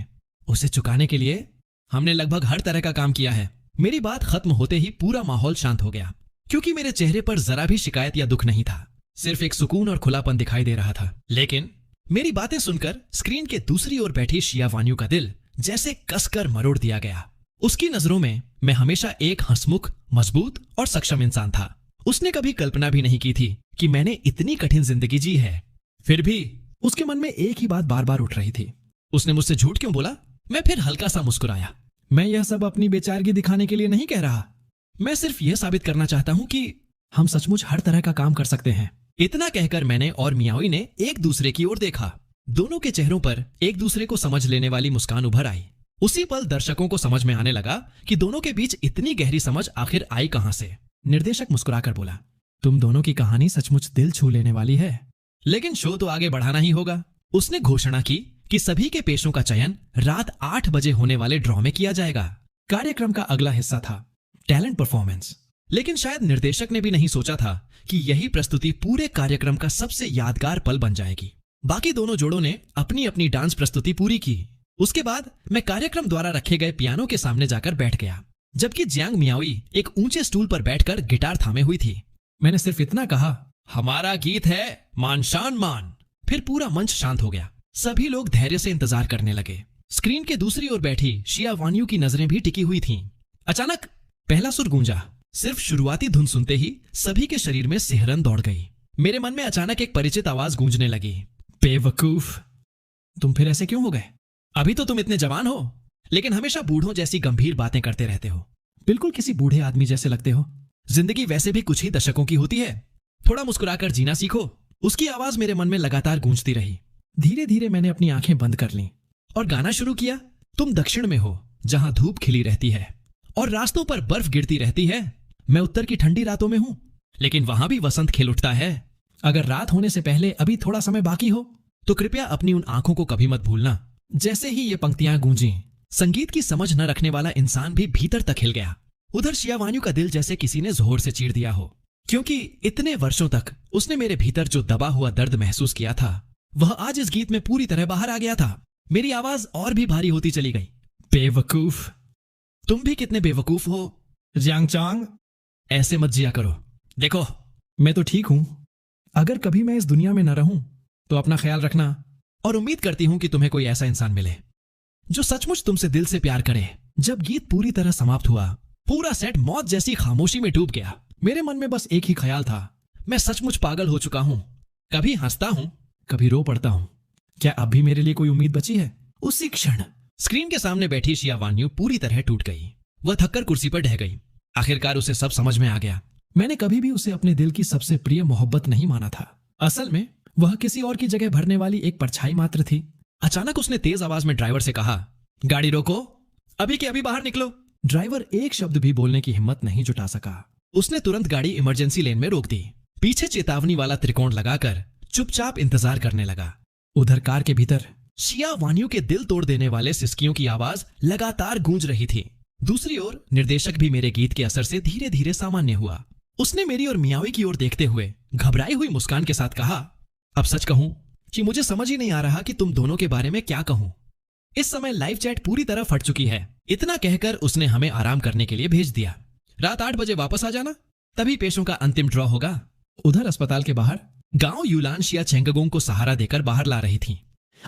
उसे चुकाने के लिए हमने लगभग हर तरह का काम किया है। मेरी बात खत्म होते ही पूरा माहौल शांत हो गया, क्योंकि मेरे चेहरे पर जरा भी शिकायत या दुख नहीं था, सिर्फ एक सुकून और खुलापन दिखाई दे रहा था। लेकिन मेरी बातें सुनकर स्क्रीन के दूसरी ओर बैठी शिया वान्यू का दिल जैसे कसकर मरोड़ दिया गया। उसकी नजरों में मैं हमेशा एक हंसमुख, मजबूत और सक्षम इंसान था। उसने कभी कल्पना भी नहीं की थी कि मैंने इतनी कठिन जिंदगी जी है। फिर भी उसके मन में एक ही बात बार बार उठ रही थी, उसने मुझसे झूठ क्यों बोला? मैं फिर हल्का सा मुस्कुराया। मैं यह सब अपनी बेचारगी दिखाने के लिए नहीं कह रहा, मैं सिर्फ यह साबित करना चाहता हूं कि हम सचमुच हर तरह का काम कर सकते हैं। इतना कहकर मैंने और मियाओई ने एक दूसरे की ओर देखा। दोनों के चेहरों पर एक दूसरे को समझ लेने वाली मुस्कान उभर आई। उसी पल दर्शकों को समझ में आने लगा कि दोनों के बीच इतनी गहरी समझ आखिर आई कहां से। निर्देशक मुस्कुराकर बोला, तुम दोनों की कहानी सचमुच दिल छू लेने वाली है, लेकिन शो तो आगे बढ़ाना ही होगा। उसने घोषणा की कि सभी के पेशों का चयन रात 8 बजे होने वाले ड्रॉ में किया जाएगा। कार्यक्रम का अगला हिस्सा था टैलेंट परफॉर्मेंस। लेकिन शायद निर्देशक ने भी नहीं सोचा था कि यही प्रस्तुति पूरे कार्यक्रम का सबसे यादगार पल बन जाएगी। बाकी दोनों जोड़ों ने अपनी अपनी डांस प्रस्तुति पूरी की। उसके बाद मैं कार्यक्रम द्वारा रखे गए पियानो के सामने जाकर बैठ गया, जबकि जियांग मियाओई एक ऊंचे स्टूल पर बैठकर गिटार थामे हुई थी। मैंने सिर्फ इतना कहा, हमारा गीत है मान शान मान। फिर पूरा मंच शांत हो गया। सभी लोग धैर्य से इंतजार करने लगे। स्क्रीन के दूसरी ओर बैठी शिया वान्यू की नजरें भी टिकी हुई थीं। अचानक पहला सुर गूंजा। सिर्फ शुरुआती धुन सुनते ही सभी के शरीर में सिहरन दौड़ गई। मेरे मन में अचानक एक परिचित आवाज गूंजने लगी, बेवकूफ, तुम फिर ऐसे क्यों हो गए? अभी तो तुम इतने जवान हो, लेकिन हमेशा बूढ़ों जैसी गंभीर बातें करते रहते हो। बिल्कुल किसी बूढ़े आदमी जैसे लगते हो। जिंदगी वैसे भी कुछ ही दशकों की होती है, थोड़ा मुस्कुराकर जीना सीखो। उसकी आवाज मेरे मन में लगातार गूंजती रही। धीरे धीरे मैंने अपनी आंखें बंद कर लीं और गाना शुरू किया। तुम दक्षिण में हो, जहां धूप खिली रहती है और रास्तों पर बर्फ गिरती रहती है। मैं उत्तर की ठंडी रातों में हूं, लेकिन वहां भी वसंत खिल उठता है। अगर रात होने से पहले अभी थोड़ा समय बाकी हो तो कृपया अपनी उन आंखों को कभी मत भूलना। जैसे ही ये पंक्तियां गूंजी, संगीत की समझ न रखने वाला इंसान भी भीतर तक हिल गया। उधर शिया वान्यू का दिल जैसे किसी ने जोर से चीर दिया हो, क्योंकि इतने वर्षों तक उसने मेरे भीतर जो दबा हुआ दर्द महसूस किया था, वह आज इस गीत में पूरी तरह बाहर आ गया था। मेरी आवाज और भी भारी होती चली गई। बेवकूफ, तुम भी कितने बेवकूफ हो। जियांग चांग, ऐसे मत जिया करो। देखो, मैं तो ठीक हूं। अगर कभी मैं इस दुनिया में न रहूं तो अपना ख्याल रखना, और उम्मीद करती हूं कि तुम्हें कोई ऐसा इंसान मिले जो सचमुच तुमसे दिल से प्यार करे। जब गीत पूरी तरह समाप्त हुआ, पूरा सेट मौत जैसी खामोशी में डूब गया। मेरे मन में बस एक ही ख्याल था, मैं सचमुच पागल हो चुका हूं। कभी हंसता हूं, कभी रो पड़ता हूं। क्या अब भी मेरे लिए कोई उम्मीद बची है? उसी क्षण स्क्रीन के सामने बैठी शिया वान्यू पूरी तरह टूट गई। वह थककर कुर्सी पर ढह गई। आखिरकार उसे सब समझ में आ गया। मैंने कभी भी उसे अपने दिल की सबसे प्रिय मोहब्बत नहीं माना था। असल में वह किसी और की जगह भरने वाली एक परछाई मात्र थी। अचानक उसने तेज आवाज में ड्राइवर से कहा, गाड़ी रोको, अभी के अभी बाहर निकलो। ड्राइवर एक शब्द भी बोलने की हिम्मत नहीं जुटा सका। उसने तुरंत गाड़ी इमरजेंसी लेन में रोक दी। पीछे चेतावनी वाला त्रिकोण लगाकर चुपचाप इंतजार करने लगा। उधर कार के भीतर शिया वान्यू के दिल तोड़ देने वाले सिसकियों की आवाज लगातार गूंज रही थी। दूसरी ओर निर्देशक भी मेरे गीत के असर से धीरे धीरे सामान्य हुआ। उसने मेरी और मियाओई की ओर देखते हुए घबराई हुई मुस्कान के साथ कहा, अब सच कहूं कि मुझे समझ ही नहीं आ रहा कि तुम दोनों के बारे में क्या कहूं। इस समय लाइव चैट पूरी तरह फट चुकी है। इतना कहकर उसने हमें आराम करने के लिए भेज दिया। रात 8 बजे वापस आ जाना, तभी पेशों का अंतिम ड्रॉ होगा। उधर अस्पताल के बाहर गांव यूलान शिया चेंगगोंग को सहारा देकर बाहर ला रही थी।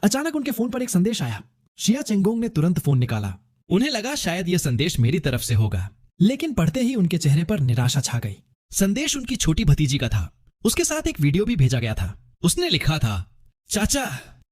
अचानक उनके फोन पर एक संदेश आया। शिया चेंगगोंग ने तुरंत फोन निकाला। उन्हें लगा शायद यह संदेश मेरी तरफ से होगा, लेकिन पढ़ते ही उनके चेहरे पर निराशा छा गई। संदेश उनकी छोटी भतीजी का था। उसके साथ एक वीडियो भी भेजा गया था। उसने लिखा था, चाचा,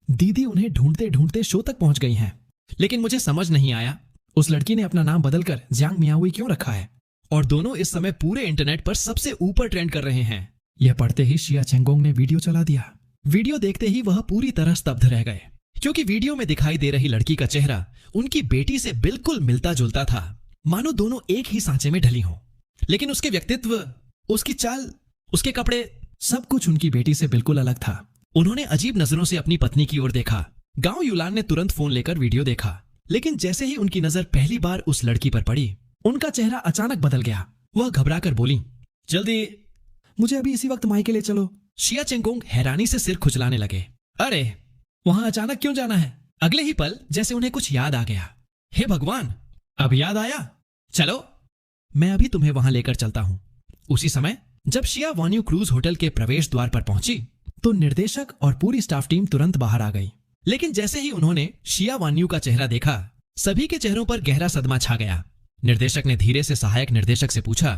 दीदी उन्हें ढूंढते ढूंढते शो तक पहुंच गई हैं। लेकिन मुझे समझ नहीं आया उस लड़की ने अपना नाम बदलकर जियांग मियाओई क्यों रखा है, और दोनों इस समय पूरे इंटरनेट पर सबसे ऊपर ट्रेंड कर रहे हैं। यह पढ़ते ही शिया चेंगगोंग ने वीडियो चला दिया। वीडियो देखते ही वह पूरी तरह स्तब्ध रह गए, क्योंकि वीडियो में दिखाई दे रही लड़की का चेहरा उनकी बेटी से बिल्कुल मिलता जुलता था, मानो दोनों एक ही सांचे में ढली हों। लेकिन उसके व्यक्तित्व, उसकी चाल, उसके कपड़े, सब कुछ उनकी बेटी से बिल्कुल अलग था। उन्होंने अजीब नजरों से अपनी पत्नी की ओर देखा। गांव यूलान ने तुरंत फोन लेकर वीडियो देखा, लेकिन जैसे ही उनकी नजर पहली बार उस लड़की पर पड़ी, उनका चेहरा अचानक बदल गया। वह घबराकर बोली, जल्दी मुझे अभी इसी वक्त मायके ले चलो। शिया चेंगगोंग हैरानी से सिर खुजलाने लगे। अरे, वहां अचानक क्यों जाना है? अगले ही पल जैसे उन्हें कुछ याद आ गया। हे भगवान, अब याद आया? चलो, मैं अभी तुम्हें वहां लेकर चलता हूं। उसी समय जब शिया वान्यू क्रूज होटल के प्रवेश द्वार पर पहुंची, तो निर्देशक और पूरी स्टाफ टीम तुरंत बाहर आ गई। लेकिन जैसे ही उन्होंने शिया वान्यू का चेहरा देखा, सभी के चेहरों पर गहरा सदमा छा गया। निर्देशक ने धीरे से सहायक निर्देशक से पूछा,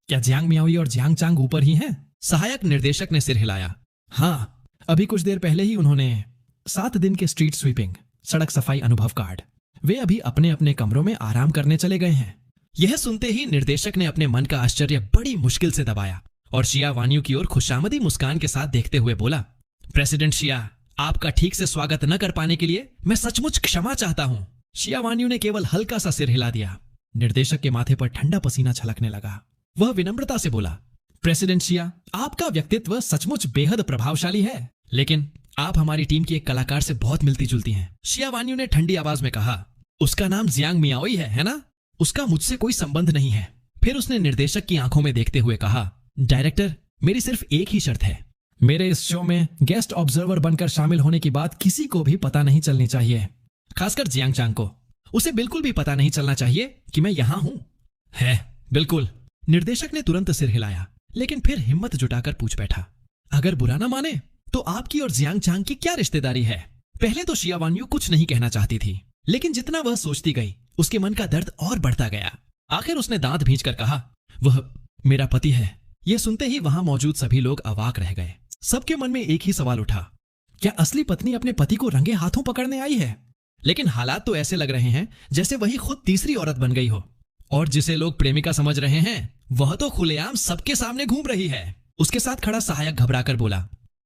क्या जियांग मियाओई और जियांग चांग ऊपर ही हैं? सहायक निर्देशक ने सिर हिलाया। हाँ, अभी कुछ देर पहले ही उन्होंने 7 दिन के स्ट्रीट स्वीपिंग, सड़क सफाई अनुभव कार्ड। वे अभी अपने अपने कमरों में आराम करने चले गए हैं। यह सुनते ही निर्देशक ने अपने मन का आश्चर्य बड़ी मुश्किल से दबाया और शिया वान्यू की ओर खुशामदी मुस्कान के साथ देखते हुए बोला, प्रेसिडेंट शिया, आपका ठीक से स्वागत न कर पाने के लिए मैं सचमुच क्षमा चाहता हूं। शिया वान्यू ने केवल हल्का सा सिर हिला दिया। निर्देशक के माथे पर ठंडा पसीना छलकने लगा। वह विनम्रता से बोला, प्रेसिडेंट शिया, आपका व्यक्तित्व सचमुच बेहद प्रभावशाली है, लेकिन आप हमारी टीम की एक कलाकार से बहुत मिलती जुलती हैं। शिया वान्यू ने ठंडी आवाज में कहा, उसका नाम जियांग मियाओई है ना? उसका मुझसे कोई संबंध नहीं है। फिर उसने निर्देशक की आंखों में देखते हुए कहा, डायरेक्टर, मेरी सिर्फ एक ही शर्त है। मेरे इस शो में गेस्ट ऑब्जर्वर बनकर शामिल होने की बात किसी को भी पता नहीं चलनी चाहिए, खासकर जियांग चांग को। उसे बिल्कुल भी पता नहीं चलना चाहिए कि मैं यहां हूं। है, बिल्कुल। निर्देशक ने तुरंत सिर हिलाया, लेकिन फिर हिम्मत जुटाकर पूछ बैठा, अगर बुरा ना माने तो आपकी और जियांग चांग की क्या रिश्तेदारी है? पहले तो शिया वान्यू कुछ नहीं कहना चाहती थी, लेकिन जितना वह सोचती गई, उसके मन का दर्द और बढ़ता गया। आखिर उसने दांत भींचकर कहा, वह मेरा पति है। यह सुनते ही वहां मौजूद सभी लोग अवाक रह गए। सबके मन में एक ही सवाल उठा, क्या असली पत्नी अपने पति को रंगे हाथों पकड़ने आई है? लेकिन हालात तो ऐसे लग रहे हैं जैसे वही खुद तीसरी औरत बन गई हो, और जिसे लोग प्रेमिका समझ रहे हैं वह तो खुलेआम सबके सामने घूम रही है। उसके साथ खड़ा सहायक घबराकर बोला,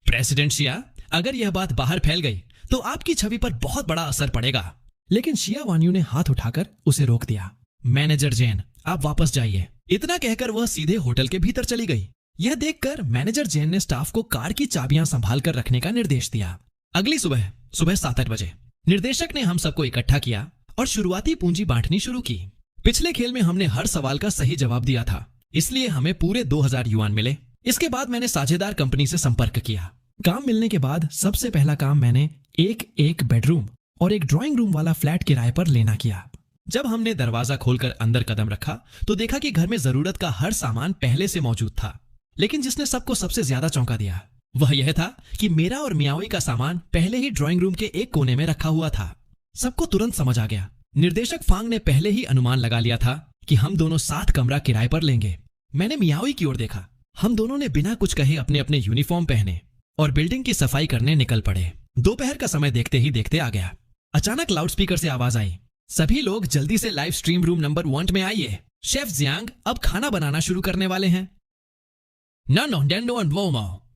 प्रेसिडेंट शिया, अगर यह बात बाहर फैल गई तो आपकी छवि पर बहुत बड़ा असर पड़ेगा। लेकिन शिया वान्यू ने हाथ उठाकर उसे रोक दिया। मैनेजर जेन, आप वापस जाइए। इतना कहकर वह सीधे होटल के भीतर चली गई। यह देखकर मैनेजर जेन ने स्टाफ को कार की चाबियां संभाल कर रखने का निर्देश दिया। अगली सुबह 7-8 बजे निर्देशक ने हम सबको इकट्ठा किया और शुरुआती पूंजी बांटनी शुरू की। पिछले खेल में हमने हर सवाल का सही जवाब दिया था, इसलिए हमें पूरे 2000 युआन मिले। इसके बाद मैंने साझेदार कंपनी से संपर्क किया। काम मिलने के बाद सबसे पहला काम मैंने एक बेडरूम और एक ड्राइंग रूम वाला फ्लैट किराए पर लेना किया। जब हमने दरवाजा खोलकर अंदर कदम रखा तो देखा कि घर में जरूरत का हर सामान पहले से मौजूद था, लेकिन जिसने सबको सबसे ज्यादा चौंका दिया वह यह था कि मेरा और मियाओई का सामान पहले ही ड्राइंग रूम के एक कोने में रखा हुआ था। सबको तुरंत समझ आ गया। निर्देशक फांग ने पहले ही अनुमान लगा लिया था कि हम दोनों 7 कमरा किराए पर लेंगे। मैंने मियाओई की ओर देखा। हम दोनों ने बिना कुछ कहे अपने अपने यूनिफॉर्म पहने और बिल्डिंग की सफाई करने निकल पड़े। दोपहर का समय देखते ही देखते आ गया। अचानक लाउडस्पीकर से आवाज आई, सभी लोग जल्दी से लाइव स्ट्रीम रूम नंबर 1 में आइए। शेफ जियांग अब खाना बनाना शुरू करने वाले हैं।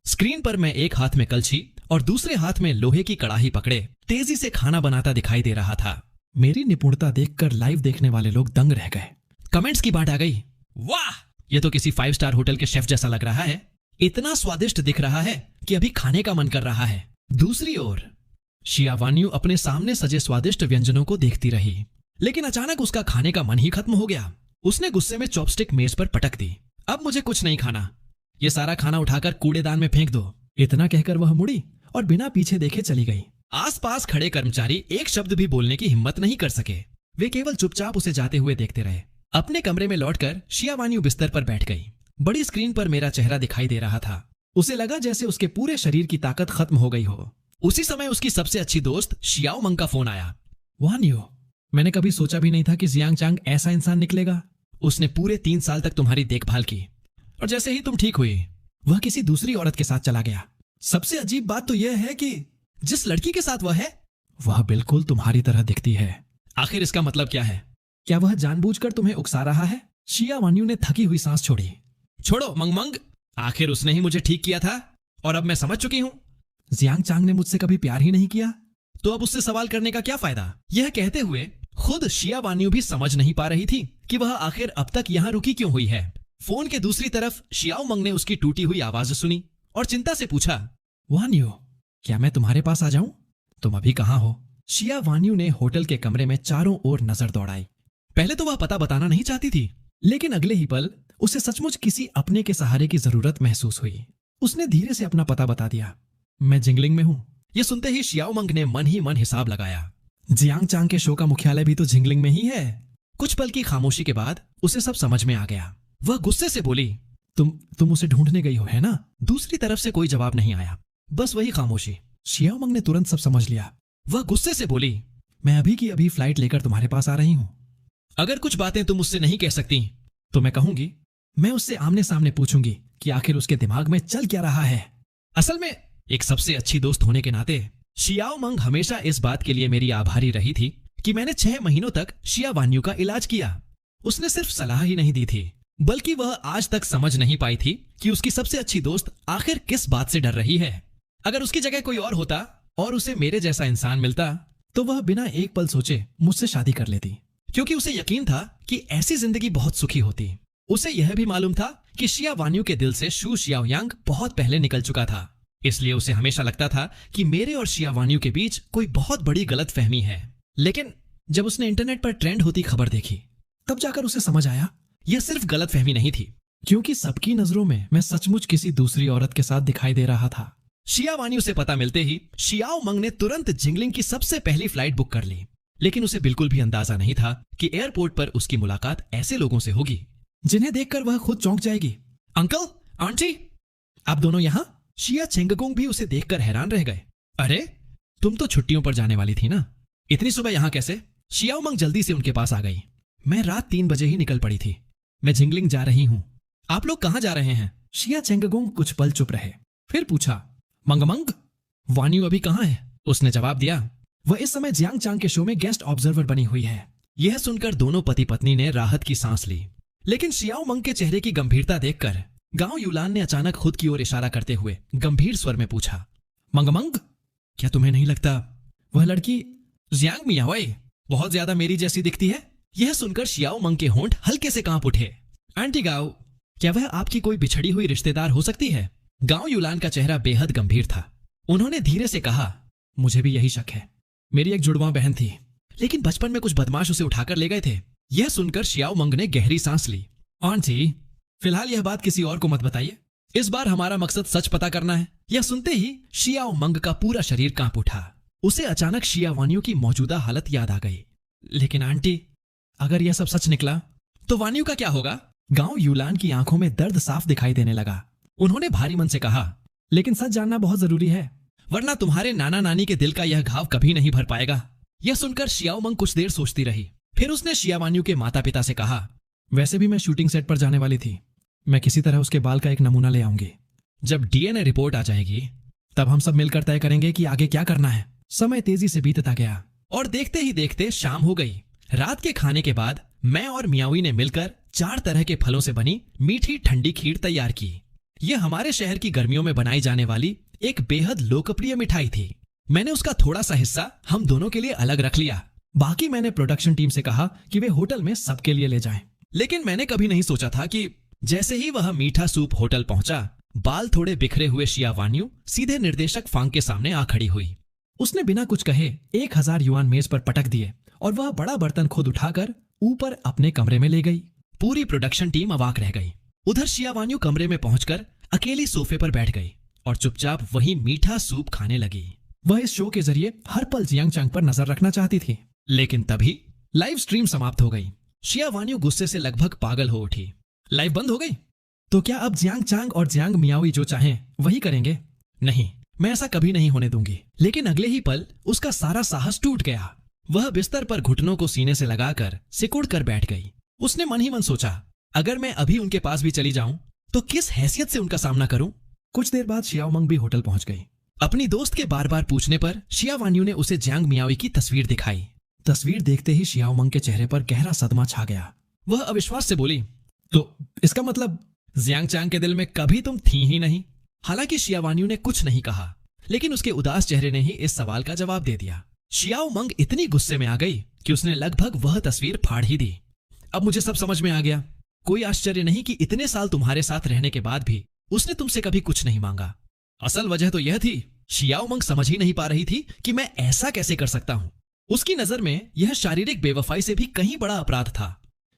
स्क्रीन पर मैं एक हाथ में कलछी और दूसरे हाथ में लोहे की कड़ाही पकड़े तेजी से खाना बनाता दिखाई दे रहा था। मेरी निपुणता देखकर लाइव देखने वाले लोग दंग रह गए। कमेंट्स की बाढ़ आ गई। वाह, यह तो किसी 5 स्टार होटल के शेफ जैसा लग रहा है। इतना स्वादिष्ट दिख रहा है कि अभी खाने का मन कर रहा है। दूसरी ओर शिया वान्यू अपने सामने सजे स्वादिष्ट व्यंजनों को देखती रही, लेकिन अचानक उसका खाने का मन ही खत्म हो गया। उसने गुस्से में चॉपस्टिक मेज पर पटक दी। अब मुझे कुछ नहीं खाना, ये सारा खाना उठाकर कूड़ेदान में फेंक दो। इतना कहकर वह मुड़ी और बिना पीछे देखे चली गई। आसपास खड़े कर्मचारी एक शब्द भी बोलने की हिम्मत नहीं कर सके। वे केवल चुपचाप उसे जाते हुए देखते रहे। अपने कमरे में लौटकर शिया वान्यू बिस्तर पर बैठ गई। बड़ी स्क्रीन पर मेरा चेहरा दिखाई दे रहा था। उसे लगा जैसे उसके पूरे शरीर की ताकत खत्म हो गई हो। उसी समय उसकी सबसे अच्छी दोस्त शियाओ मंग का फोन आया। वान्यू, मैंने कभी सोचा भी नहीं था कि जियांग चांग ऐसा इंसान निकलेगा। उसने पूरे 3 साल तक तुम्हारी देखभाल की और जैसे ही तुम ठीक हुई वह किसी दूसरी औरत के साथ चला गया। सबसे अजीब बात तो यह है कि जिस लड़की के साथ वह है वह बिल्कुल तुम्हारी तरह दिखती है। आखिर इसका मतलब क्या है? क्या वह जानबूझकर तुम्हें उकसा रहा है? शिया वान्यू ने थकी हुई सांस छोड़ी। छोड़ो मंग, आखिर उसने ही मुझे ठीक किया था और अब मैं समझ चुकी हूं। जियांग चांग ने मुझसे कभी प्यार ही नहीं किया, तो अब उससे सवाल करने का क्या फायदा? यह कहते हुए खुद शिया वान्यू भी समझ नहीं पा रही थी कि वह आखिर अब तक यहाँ रुकी क्यों हुई है। फोन के दूसरी तरफ शियाओ मंग ने उसकी टूटी हुई आवाज सुनी और चिंता से पूछा, वान्यू, क्या मैं तुम्हारे पास आ जाऊं? तुम अभी कहाँ हो? शिया वान्यू ने होटल के कमरे में चारों ओर नजर दौड़ाई। पहले तो वह पता बताना नहीं चाहती थी, लेकिन अगले ही पल उसे सचमुच किसी अपने के सहारे की जरूरत महसूस हुई। उसने धीरे से अपना पता बता दिया। मैं जिंगलिंग में हूँ। यह सुनते ही शियाओ मंग ने मन ही मन हिसाब लगाया। जियांग चांग के शो का मुख्यालय भी तो जिंगलिंग में ही है। कुछ पल की खामोशी के बाद उसे सब समझ में आ गया। वह गुस्से से बोली, तुम उसे ढूंढने गई हो, है ना? दूसरी तरफ से कोई जवाब नहीं आया, बस वही खामोशी। शियाओ मंग ने तुरंत सब समझ लिया। वह गुस्से से बोली, मैं अभी की अभी फ्लाइट लेकर तुम्हारे पास आ रही हूँ। अगर कुछ बातें तुम उससे नहीं कह सकती तो मैं कहूंगी। मैं उससे आमने सामने पूछूंगी कि आखिर उसके दिमाग में चल क्या रहा है। असल में एक सबसे अच्छी दोस्त होने के नाते शियाओ मंग हमेशा इस बात के लिए मेरी आभारी रही थी कि मैंने 6 महीनों तक शिया वान्यू का इलाज किया। उसने सिर्फ सलाह ही नहीं दी थी, बल्कि वह आज तक समझ नहीं पाई थी कि उसकी सबसे अच्छी दोस्त आखिर किस बात से डर रही है। अगर उसकी जगह कोई और होता और उसे मेरे जैसा इंसान मिलता तो वह बिना एक पल सोचे मुझसे शादी कर लेती, क्योंकि उसे यकीन था कि ऐसी जिंदगी बहुत सुखी होती। उसे यह भी मालूम था कि शिया वान्यू के दिल से शू शियाओयांग बहुत पहले निकल चुका था, इसलिए उसे हमेशा लगता था कि मेरे और शिया वान्यू के बीच कोई बहुत बड़ी गलतफहमी है। लेकिन जब उसने इंटरनेट पर ट्रेंड होती खबर देखी तब जाकर उसे समझ आया यह सिर्फ गलतफहमी नहीं थी, क्योंकि सबकी नजरों में मैं सचमुच किसी दूसरी औरत के साथ दिखाई दे रहा था। शिया वान्यू से पता मिलते ही शियाओ मंग ने तुरंत जिंगलिंग की सबसे पहली फ्लाइट बुक कर ली, लेकिन उसे बिल्कुल भी अंदाजा नहीं था कि एयरपोर्ट पर उसकी मुलाकात ऐसे लोगों से होगी जिन्हें देखकर वह खुद चौंक जाएगी। अंकल, आंटी, आप दोनों यहाँ? शिया चेंगगोंग भी उसे देखकर हैरान रह गए। अरे, तुम तो छुट्टियों पर जाने वाली थी ना, इतनी सुबह यहाँ कैसे? शियाओ मंग जल्दी से उनके पास आ गई। मैं रात 3 बजे ही निकल पड़ी थी। मैं जिंगलिंग जा रही हूँ। आप लोग कहाँ जा रहे हैं? शिया चेंगगोंग कुछ पल चुप रहे, फिर पूछा, मंग, वान्यू अभी कहाँ है? उसने जवाब दिया, वह इस समय जियांग चांग के शो में गेस्ट ऑब्जर्वर बनी हुई है। यह सुनकर दोनों पति पत्नी ने राहत की सांस ली, लेकिन शियाओ मंग के चेहरे की गंभीरता देखकर गांव यूलान ने अचानक खुद की ओर इशारा करते हुए गंभीर स्वर में पूछा, मंग, क्या तुम्हें नहीं लगता वह लड़की जियांग मियाओई बहुत ज्यादा मेरी जैसी दिखती है? यह सुनकर शियाओ मंग के होंठ हल्के से कांप उठे। आंटी गाओ, क्या वह आपकी कोई बिछड़ी हुई रिश्तेदार हो सकती है? गांव यूलान का चेहरा बेहद गंभीर था। उन्होंने धीरे से कहा, मुझे भी यही शक है। मेरी एक जुड़वा बहन थी, लेकिन बचपन में कुछ बदमाश उसे उठाकर ले गए थे। यह सुनकर शियाओ मंग ने गहरी सांस ली। आंटी, फिलहाल यह बात किसी और को मत बताइए। इस बार हमारा मकसद सच पता करना है। यह सुनते ही शियाओ मंग का पूरा शरीर कांप उठा। उसे अचानक शिया वान्यू की मौजूदा हालत याद आ गई। लेकिन आंटी, अगर यह सब सच निकला तो वान्यू का क्या होगा? गांव यूलान की आंखों में दर्द साफ दिखाई देने लगा। उन्होंने भारी मन से कहा, लेकिन सच जानना बहुत जरूरी है, वरना तुम्हारे नाना नानी के दिल का यह घाव कभी नहीं भर पाएगा। यह सुनकर शियाओ मंग कुछ देर सोचती रही, फिर उसने शिया वान्यू के माता पिता से कहा, वैसे भी मैं शूटिंग सेट पर जाने वाली थी। मैं किसी तरह उसके बाल का एक नमूना ले आऊंगी। जब डीएनए रिपोर्ट आ जाएगी तब हम सब मिलकर तय करेंगे कि आगे क्या करना है। समय तेजी से बीतता गया और देखते ही देखते शाम हो गई। रात के खाने के बाद मैं और मियावी ने मिलकर 4 तरह के फलों से बनी मीठी ठंडी खीर तैयार की। यह हमारे शहर की गर्मियों में बनाई जाने वाली एक बेहद लोकप्रिय मिठाई थी। मैंने उसका थोड़ा सा हिस्सा हम दोनों के लिए अलग रख लिया। बाकी मैंने प्रोडक्शन टीम से कहा कि वे होटल में सबके लिए ले जाएं। लेकिन मैंने कभी नहीं सोचा था कि जैसे ही वह मीठा सूप होटल पहुंचा, बाल थोड़े बिखरे हुए शिया वान्यू सीधे निर्देशक फांग के सामने आ खड़ी हुई। उसने बिना कुछ कहे 1000 युआन मेज पर पटक दिए और वह बड़ा बर्तन खुद उठाकर ऊपर अपने कमरे में ले गई। पूरी प्रोडक्शन टीम अवाक रह गई। उधर शिया वान्यू कमरे में पहुंचकर अकेली सोफे पर बैठ गई और चुपचाप वही मीठा सूप खाने लगी। वह इस शो के जरिए हर पल जियांग चांग पर नजर रखना चाहती थी। लेकिन तभी लाइव स्ट्रीम समाप्त हो गई। शिया वान्यू गुस्से से लगभग पागल हो उठी। लाइव बंद हो गई? तो क्या अब जियांग चांग और जियांग मियाओई जो चाहें वही करेंगे? नहीं, मैं ऐसा कभी नहीं होने दूंगी। लेकिन अगले ही पल उसका सारा साहस टूट गया। वह बिस्तर पर घुटनों को सीने से लगाकर सिकुड़ कर बैठ गई। उसने मन ही मन सोचा, अगर मैं अभी उनके पास भी चली जाऊं तो किस हैसियत से उनका सामना करूं? कुछ देर बाद शियाओ मंग भी होटल पहुंच गई। अपनी दोस्त के बार बार पूछने पर शिया वान्यू ने उसे जियांग मियाओई की तस्वीर दिखाई। तस्वीर देखते ही शियाओ मंग के चेहरे पर गहरा सदमा छा गया। वह अविश्वास से बोली, तो इसका मतलब जियांग चांग के दिल में कभी तुम थी ही नहीं? हालांकि शिया वान्यू ने कुछ नहीं कहा, लेकिन उसके उदास चेहरे ने ही इस सवाल का जवाब दे दिया। शियाओ मंग इतनी गुस्से में आ गई कि उसने लगभग वह तस्वीर फाड़ ही दी। अब मुझे सब समझ में आ गया। कोई आश्चर्य नहीं कि इतने साल तुम्हारे साथ रहने के बाद भी उसने तुमसे कभी कुछ नहीं मांगा। असल वजह तो यह थी, शियाओ मंग समझ ही नहीं पा रही थी कि मैं ऐसा कैसे कर सकता हूं। उसकी नजर में यह शारीरिक बेवफाई से भी कहीं बड़ा अपराध था,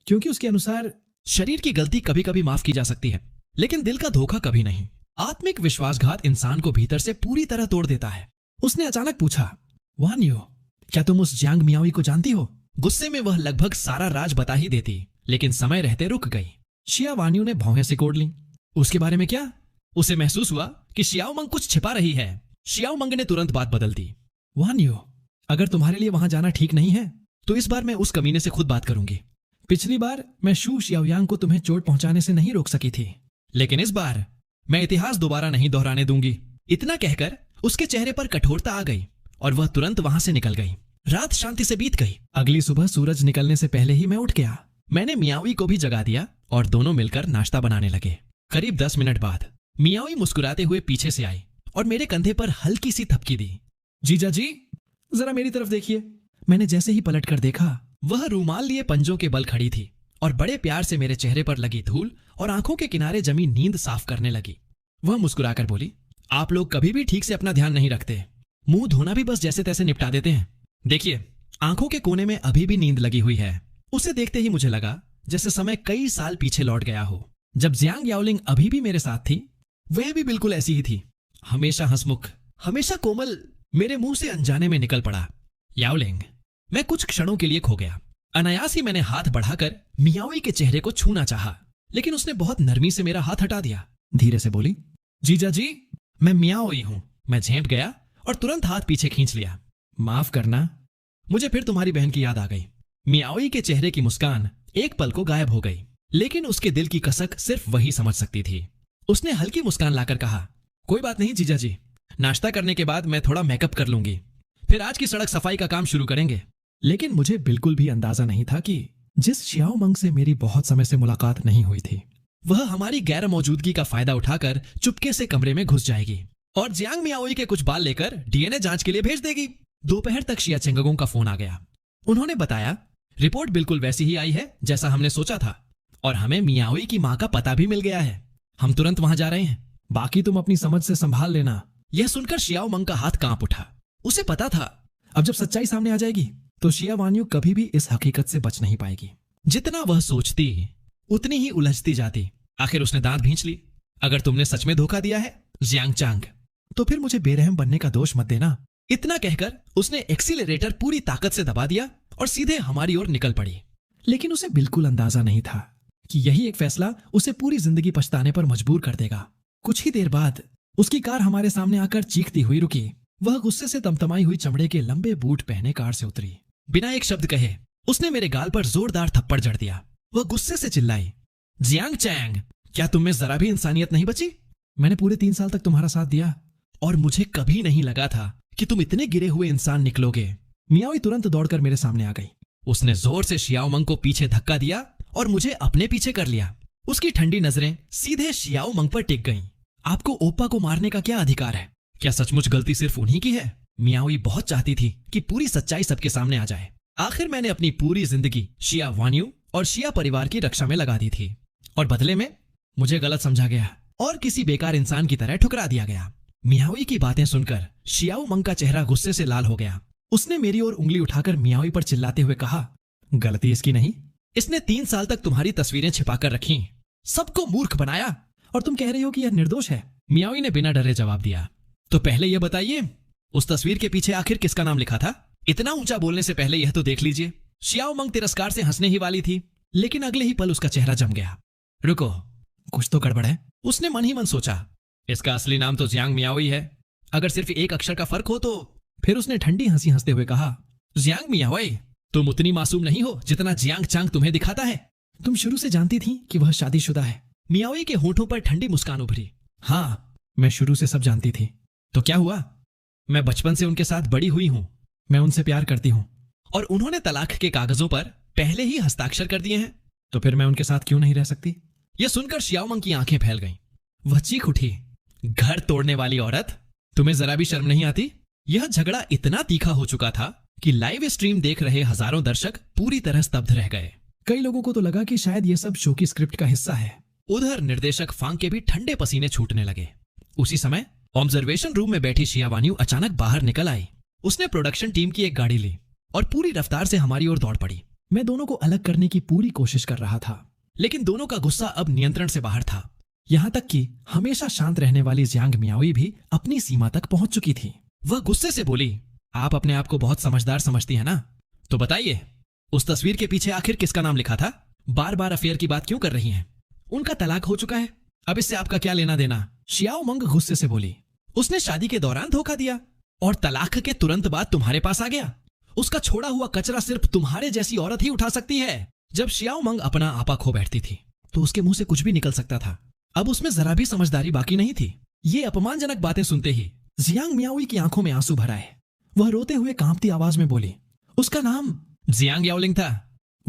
क्योंकि उसके अनुसार शरीर की गलती कभी कभी माफ की जा सकती है, लेकिन दिल का धोखा कभी नहीं। आत्मिक विश्वासघात इंसान को भीतर से पूरी तरह तोड़ देता है। उसने अचानक पूछा, वान्यू, क्या तुम उस जियांग मियाओई को जानती हो? गुस्से में वह लगभग सारा राज बता ही देती, लेकिन समय रहते रुक गई। शिया वान्यू ने भौहें सिकोड़ ली। उसके बारे में क्या? उसे महसूस हुआ कि शियाओ मंग कुछ छिपा रही है। शियाओ मंग ने तुरंत बात बदल दी। वान्यू, अगर तुम्हारे लिए वहां जाना ठीक नहीं है तो इस बार मैं उस कमीने से खुद बात करूंगी। पिछली बार मैं शू शियाओयांग को तुम्हें चोट पहुंचाने से नहीं रोक सकी थी, लेकिन इस बार मैं इतिहास दोबारा नहीं दोहराने दूंगी। इतना कहकर उसके चेहरे पर कठोरता आ गई और वह तुरंत वहां से निकल गई। रात शांति से बीत गई। अगली सुबह सूरज निकलने से पहले ही मैं उठ गया। मैंने मियाओई को भी जगा दिया और दोनों मिलकर नाश्ता बनाने लगे। करीब 10 मिनट बाद मियाओई मुस्कुराते हुए पीछे से आई और मेरे कंधे पर हल्की सी थपकी दी। जीजा जी, जरा मेरी तरफ देखिए। मैंने जैसे ही पलट कर देखा, वह रूमाल लिए पंजों के बल खड़ी थी और बड़े प्यार से मेरे चेहरे पर लगी धूल और आंखों के किनारे जमी नींद साफ करने लगी। वह मुस्कुराकर बोली, आप लोग कभी भी ठीक से अपना ध्यान नहीं रखते। मुंह धोना भी बस जैसे तैसे निपटा देते हैं। देखिए, आंखों के कोने में अभी भी नींद लगी हुई है। उसे देखते ही मुझे लगा जैसे समय कई साल पीछे लौट गया हो। जब जियांग याओलिंग अभी भी मेरे साथ थी, वह भी बिल्कुल ऐसी ही थी। हमेशा हंसमुख, हमेशा कोमल। मेरे मुंह से अनजाने में निकल पड़ा, याओलिंग। मैं कुछ क्षणों के लिए खो गया। अनायास ही मैंने हाथ बढ़ाकर मियाओई के चेहरे को छूना चाहा, लेकिन उसने बहुत नरमी से मेरा हाथ हटा दिया। धीरे से बोली, जीजा जी, मैं मियाओई हूं। मैं झेंप गया और तुरंत हाथ पीछे खींच लिया। माफ करना। मुझे फिर तुम्हारी बहन की याद आ गई। मियाओई के चेहरे की मुस्कान एक पल को गायब हो गई, लेकिन उसके दिल की कसक सिर्फ वही समझ सकती थी। उसने हल्की मुस्कान लाकर कहा, कोई बात नहीं जीजा जी, नाश्ता करने के बाद मैं थोड़ा मेकअप कर लूंगी, फिर आज की सड़क सफाई का काम शुरू करेंगे। लेकिन मुझे बिल्कुल भी अंदाजा नहीं था कि जिस शियाओ मंग से मेरी बहुत समय से मुलाकात नहीं हुई थी, वह हमारी गैर मौजूदगी का फायदा उठाकर चुपके से कमरे में घुस जाएगी और जियांग मियाओई के कुछ बाल लेकर डीएनए जांच के लिए भेज देगी। दोपहर तक शिया चेंगगोंग का फोन आ गया। उन्होंने बताया, रिपोर्ट बिल्कुल वैसी ही आई है जैसा हमने सोचा था और हमें मियाओई की मां का पता भी मिल गया है। हम तुरंत वहां जा रहे हैं, बाकी तुम अपनी समझ से संभाल लेना। यह सुनकर शियाओ मंग का हाथ कांप उठा। उसे पता था अब जब सच्चाई सामने आ जाएगी तो शिया वान्यू कभी भी इस हकीकत से बच नहीं पाएगी। जितना वह सोचती उतनी ही उलझती जाती। आखिर उसने दांत भींच ली। अगर तुमने सच में धोखा दिया है जियांग चांग, तो फिर मुझे बेरहम बनने का दोष मत देना। इतना कहकर उसने एक्सीलरेटर पूरी ताकत से दबा दिया और सीधे हमारी ओर निकल पड़ी। लेकिन उसे बिल्कुल अंदाजा नहीं था कि यही एक फैसला उसे पूरी जिंदगी पछताने पर मजबूर कर देगा। कुछ ही देर बाद उसकी कार हमारे सामने आकर चीखती हुई रुकी। वह गुस्से से तमतमाई हुई चमड़े के लंबे बूट पहने कार से उतरी। बिना एक शब्द कहे उसने मेरे गाल पर जोरदार थप्पड़ जड़ दिया। वह गुस्से से चिल्लाई, जियांग चैंग, क्या तुम में जरा भी इंसानियत नहीं बची? मैंने पूरे 3 साल तक तुम्हारा साथ दिया और मुझे कभी नहीं लगा था कि तुम इतने गिरे हुए इंसान निकलोगे। मियाओई तुरंत दौड़कर मेरे सामने आ गई। उसने जोर से शियाओ मंग को पीछे धक्का दिया और मुझे अपने पीछे कर लिया। उसकी ठंडी नजरें सीधे शियाओ मंग पर टिक गईं। आपको ओप्पा को मारने का क्या अधिकार है? क्या सचमुच गलती सिर्फ उन्हीं की है? मियाओई बहुत चाहती थी कि पूरी सच्चाई सबके सामने आ जाए। आखिर मैंने अपनी पूरी जिंदगी शिया वान्यू और शिया परिवार की रक्षा में लगा दी थी और बदले में मुझे गलत समझा गया और किसी बेकार इंसान की तरह ठुकरा दिया गया। मियाओई की बातें सुनकर शियाओ मंग का चेहरा गुस्से से लाल हो गया। उसने मेरी ओर उंगली उठाकर मियाओई पर चिल्लाते हुए कहा, गलती इसकी नहीं, इसने 3 साल तक तुम्हारी तस्वीरें छिपाकर रखी, सबको मूर्ख बनाया और तुम कह रही हो कि यह निर्दोष है। मियाओई ने बिना डरे जवाब दिया, तो पहले यह बताइए उस तस्वीर के पीछे आखिर किसका नाम लिखा था? इतना ऊंचा बोलने से पहले यह तो देख लीजिए। शियाओ मंग तिरस्कार से हंसने ही वाली थी, लेकिन अगले ही पल उसका चेहरा जम गया। रुको, कुछ तो गड़बड़ है, उसने मन ही मन सोचा। इसका असली नाम तो जियांग मियाओई है। अगर सिर्फ एक अक्षर का फर्क हो तो। फिर उसने ठंडी हंसी हंसते हुए कहा, जियांग मियाओई, तुम उतनी मासूम नहीं हो जितना जियांग चांग तुम्हें दिखाता है। तुम शुरू से जानती थी कि वह शादीशुदा है। मियाओई के होठों पर ठंडी मुस्कान उभरी। हाँ, मैं शुरू से सब जानती थी। तो क्या हुआ? मैं बचपन से उनके साथ बड़ी हुई हूं। मैं उनसे प्यार करती हूं। और उन्होंने तलाक के कागजों पर पहले ही हस्ताक्षर कर दिए हैं। तो फिर मैं उनके साथ क्यों नहीं रह सकती? यह सुनकर शियाओ मंग की आंखें फैल गईं। वह चीख उठी, घर तोड़ने वाली औरत, तुम्हें जरा भी शर्म नहीं आती? यह झगड़ा इतना तीखा हो चुका था कि लाइव स्ट्रीम देख रहे हजारों दर्शक पूरी तरह स्तब्ध रह गए। कई लोगों को तो लगा कि शायद यह सब शो की स्क्रिप्ट का हिस्सा है। उधर निर्देशक फांग के भी ठंडे पसीने छूटने लगे। उसी समय ऑब्जर्वेशन रूम में बैठी शिया वान्यू अचानक बाहर निकल आई। उसने प्रोडक्शन टीम की एक गाड़ी ली और पूरी रफ्तार से हमारी ओर दौड़ पड़ी। मैं दोनों को अलग करने की पूरी कोशिश कर रहा था, लेकिन दोनों का गुस्सा अब नियंत्रण से बाहर था। यहां तक कि हमेशा शांत रहने वाली जियांग मियाओई भी अपनी सीमा तक पहुंच चुकी थी। वह गुस्से से बोली, आप अपने आप को बहुत समझदार समझती है ना? तो बताइए, उस तस्वीर के पीछे आखिर किसका नाम लिखा था? बार बार अफेयर की बात क्यों कर रही हैं? उनका तलाक हो चुका है, अब इससे आपका क्या लेना देना? शियाओ मंग गुस्से से बोली। उसने शादी के दौरान धोखा दिया और तलाक के तुरंत बाद तुम्हारे पास आ गया। उसका छोड़ा हुआ कचरा सिर्फ तुम्हारे जैसी औरत ही उठा सकती है। जब शियाओ मंग अपना आपा खो बैठती थी तो उसके मुंह से कुछ भी निकल सकता था। अब उसमें जरा भी समझदारी बाकी नहीं थी। ये अपमानजनक बातें सुनते ही जियांग मियाओई की आंखों में आंसू भर आए। वह रोते हुए कांपती आवाज में बोली, उसका नाम जियांग याओलिंग था।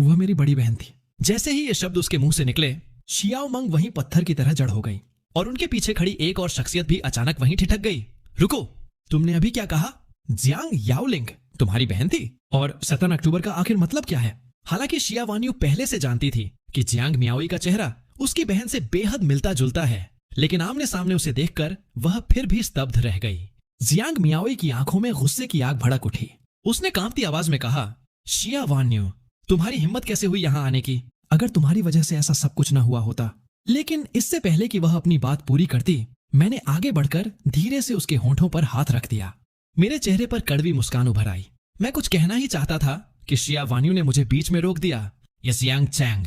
वह मेरी बड़ी बहन थी। जैसे ही ये शब्द उसके मुंह से निकले, शियाओ मंग वहीं पत्थर की तरह जड़ हो गई और उनके पीछे खड़ी एक और शख्सियत भी अचानक वहीं ठिठक गई। रुको, तुमने अभी क्या कहा? जियांग याओलिंग तुम्हारी बहन थी? और 17 अक्टूबर का आखिर मतलब क्या है? हालांकि शिया वान्यू पहले से जानती थी कि जियांग मियाओई का चेहरा उसकी बहन से बेहद मिलता जुलता है, लेकिन आमने सामने उसे देखकर वह फिर भी स्तब्ध रह गई। जियांग मियाओई की आंखों में गुस्से की आग भड़क उठी। उसने कांपती आवाज में कहा, शिया वान्यू, तुम्हारी हिम्मत कैसे हुई यहां आने की? अगर तुम्हारी वजह से ऐसा सब कुछ न हुआ होता। लेकिन इससे पहले कि वह अपनी बात पूरी करती, मैंने आगे बढ़कर धीरे से उसके होंठों पर हाथ रख दिया। मेरे चेहरे पर कड़वी मुस्कान उभर आई। मैं कुछ कहना ही चाहता था कि शिया वान्यू ने मुझे बीच में रोक दिया। ये जियांग चैंग,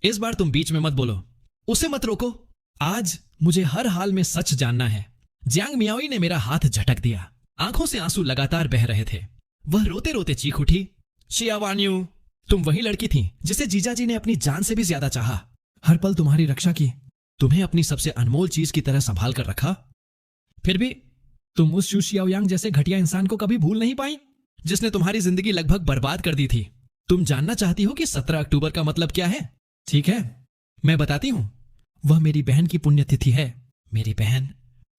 इस बार तुम बीच में मत बोलो, उसे मत रोको। आज मुझे हर हाल में सच जानना है। जियांग मियाओई ने मेरा हाथ झटक दिया। आंखों से आंसू लगातार बह रहे थे। वह रोते रोते चीख उठी, शिया वान्यू, तुम वही लड़की थी जिसे जीजाजी ने अपनी जान से भी ज्यादा चाहा। हर पल तुम्हारी रक्षा की, तुम्हें अपनी सबसे अनमोल चीज की तरह संभाल कर रखा। फिर भी तुम उस शू शियाओयांग जैसे घटिया इंसान को कभी भूल नहीं पाई जिसने तुम्हारी जिंदगी लगभग बर्बाद कर दी थी। तुम जानना चाहती हो कि 17 अक्टूबर का मतलब क्या है? ठीक है, मैं बताती हूं। वह मेरी बहन की पुण्यतिथि है। मेरी बहन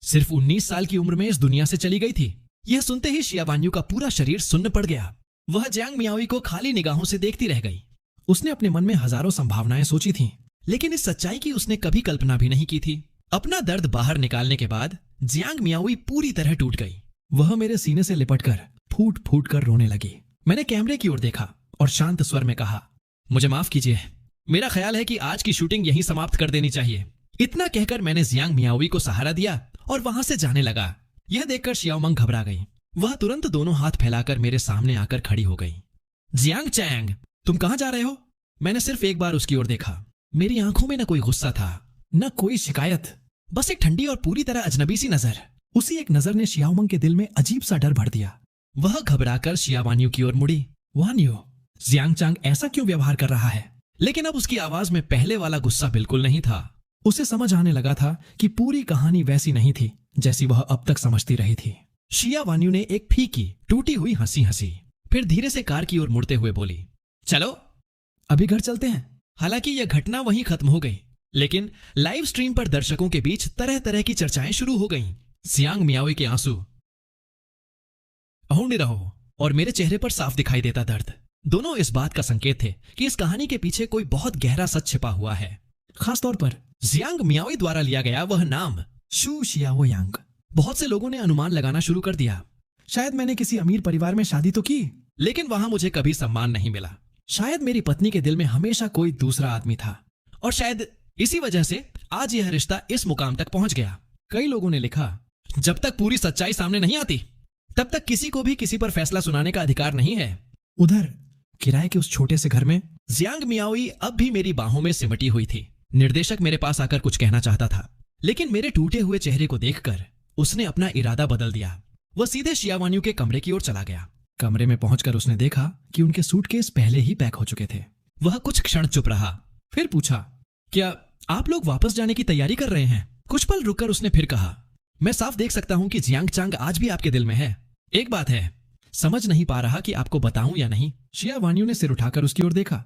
सिर्फ 19 साल की उम्र में इस दुनिया से चली गई थी। यह सुनते ही शिया वान्यू का पूरा शरीर सुन्न पड़ गया। वह जियांग मियाओई को खाली निगाहों से देखती रह गई। उसने अपने मन में हजारों संभावनाएं सोची थीं, लेकिन इस सच्चाई की उसने कभी कल्पना भी नहीं की थी। अपना दर्द बाहर निकालने के बाद जियांग मियाओई पूरी तरह टूट गई। वह मेरे सीने से लिपटकर फूट फूट कर रोने लगी। मैंने कैमरे की ओर देखा और शांत स्वर में कहा, मुझे माफ कीजिए, मेरा ख्याल है कि आज की शूटिंग यहीं समाप्त कर देनी चाहिए। इतना कहकर मैंने जियांग मियाओई को सहारा दिया और वहां से जाने लगा। यह देखकर शियाओ मंग घबरा गई। वह तुरंत दोनों हाथ फैलाकर मेरे सामने आकर खड़ी हो गई। जियांग चैंग, तुम कहां जा रहे हो? मैंने सिर्फ एक बार उसकी ओर देखा। मेरी आंखों में न कोई गुस्सा था, न कोई शिकायत, बस एक ठंडी और पूरी तरह अजनबी सी नजर। उसी एक नजर ने शियाओ मंग के दिल में अजीब सा डर भर दिया। वह घबराकर शिया वान्यू की ओर मुड़ी। वान्यू, जियांग चांग ऐसा क्यों व्यवहार कर रहा है? लेकिन अब उसकी आवाज में पहले वाला गुस्सा बिल्कुल नहीं था। उसे समझ आने लगा था कि पूरी कहानी वैसी नहीं थी जैसी वह अब तक समझती रही थी। शिया वान्यू ने एक फीकी टूटी हुई हंसी हंसी, फिर धीरे से कार की ओर मुड़ते हुए बोली, चलो अभी घर चलते हैं। हालांकि यह घटना वहीं खत्म हो गई, लेकिन लाइव स्ट्रीम पर दर्शकों के बीच तरह तरह की चर्चाएं शुरू हो गईं। जियांग मियाओई के आंसू अहोंडी रहो और मेरे चेहरे पर साफ दिखाई देता दर्द, दोनों इस बात का संकेत थे कि इस कहानी के पीछे कोई बहुत गहरा सच छिपा हुआ है। खासतौर पर जियांग मियाओई द्वारा लिया गया वह नाम शू शियाओयांग। बहुत से लोगों ने अनुमान लगाना शुरू कर दिया, शायद मैंने किसी अमीर परिवार में शादी तो की, लेकिन वहां मुझे कभी सम्मान नहीं मिला। शायद मेरी पत्नी के दिल में हमेशा कोई दूसरा आदमी था और शायद इसी वजह से आज यह रिश्ता इस मुकाम तक पहुंच गया। कई लोगों ने लिखा, जब तक पूरी सच्चाई सामने नहीं आती तब तक किसी को भी किसी पर फैसला सुनाने का अधिकार नहीं है। उधर किराए के उस छोटे से घर में जियांग मियाओई अब भी मेरी बाहों में सिमटी हुई थी। निर्देशक मेरे पास आकर कुछ कहना चाहता था, लेकिन मेरे टूटे हुए चेहरे को देखकर उसने अपना इरादा बदल दिया। वह सीधे शियावान्यू के कमरे की ओर चला गया। कमरे में पहुंचकर उसने देखा कि उनके सूटकेस पहले ही पैक हो चुके थे। वह कुछ क्षण चुप रहा, फिर पूछा, क्या आप लोग वापस जाने की तैयारी कर रहे हैं? कुछ पल रुककर उसने फिर कहा, मैं साफ देख सकता हूं कि जियांग चांग आज भी आपके दिल में है। एक बात है, समझ नहीं पा रहा कि आपको बताऊं या नहीं। शियावान्यू ने सिर उठाकर उसकी ओर देखा।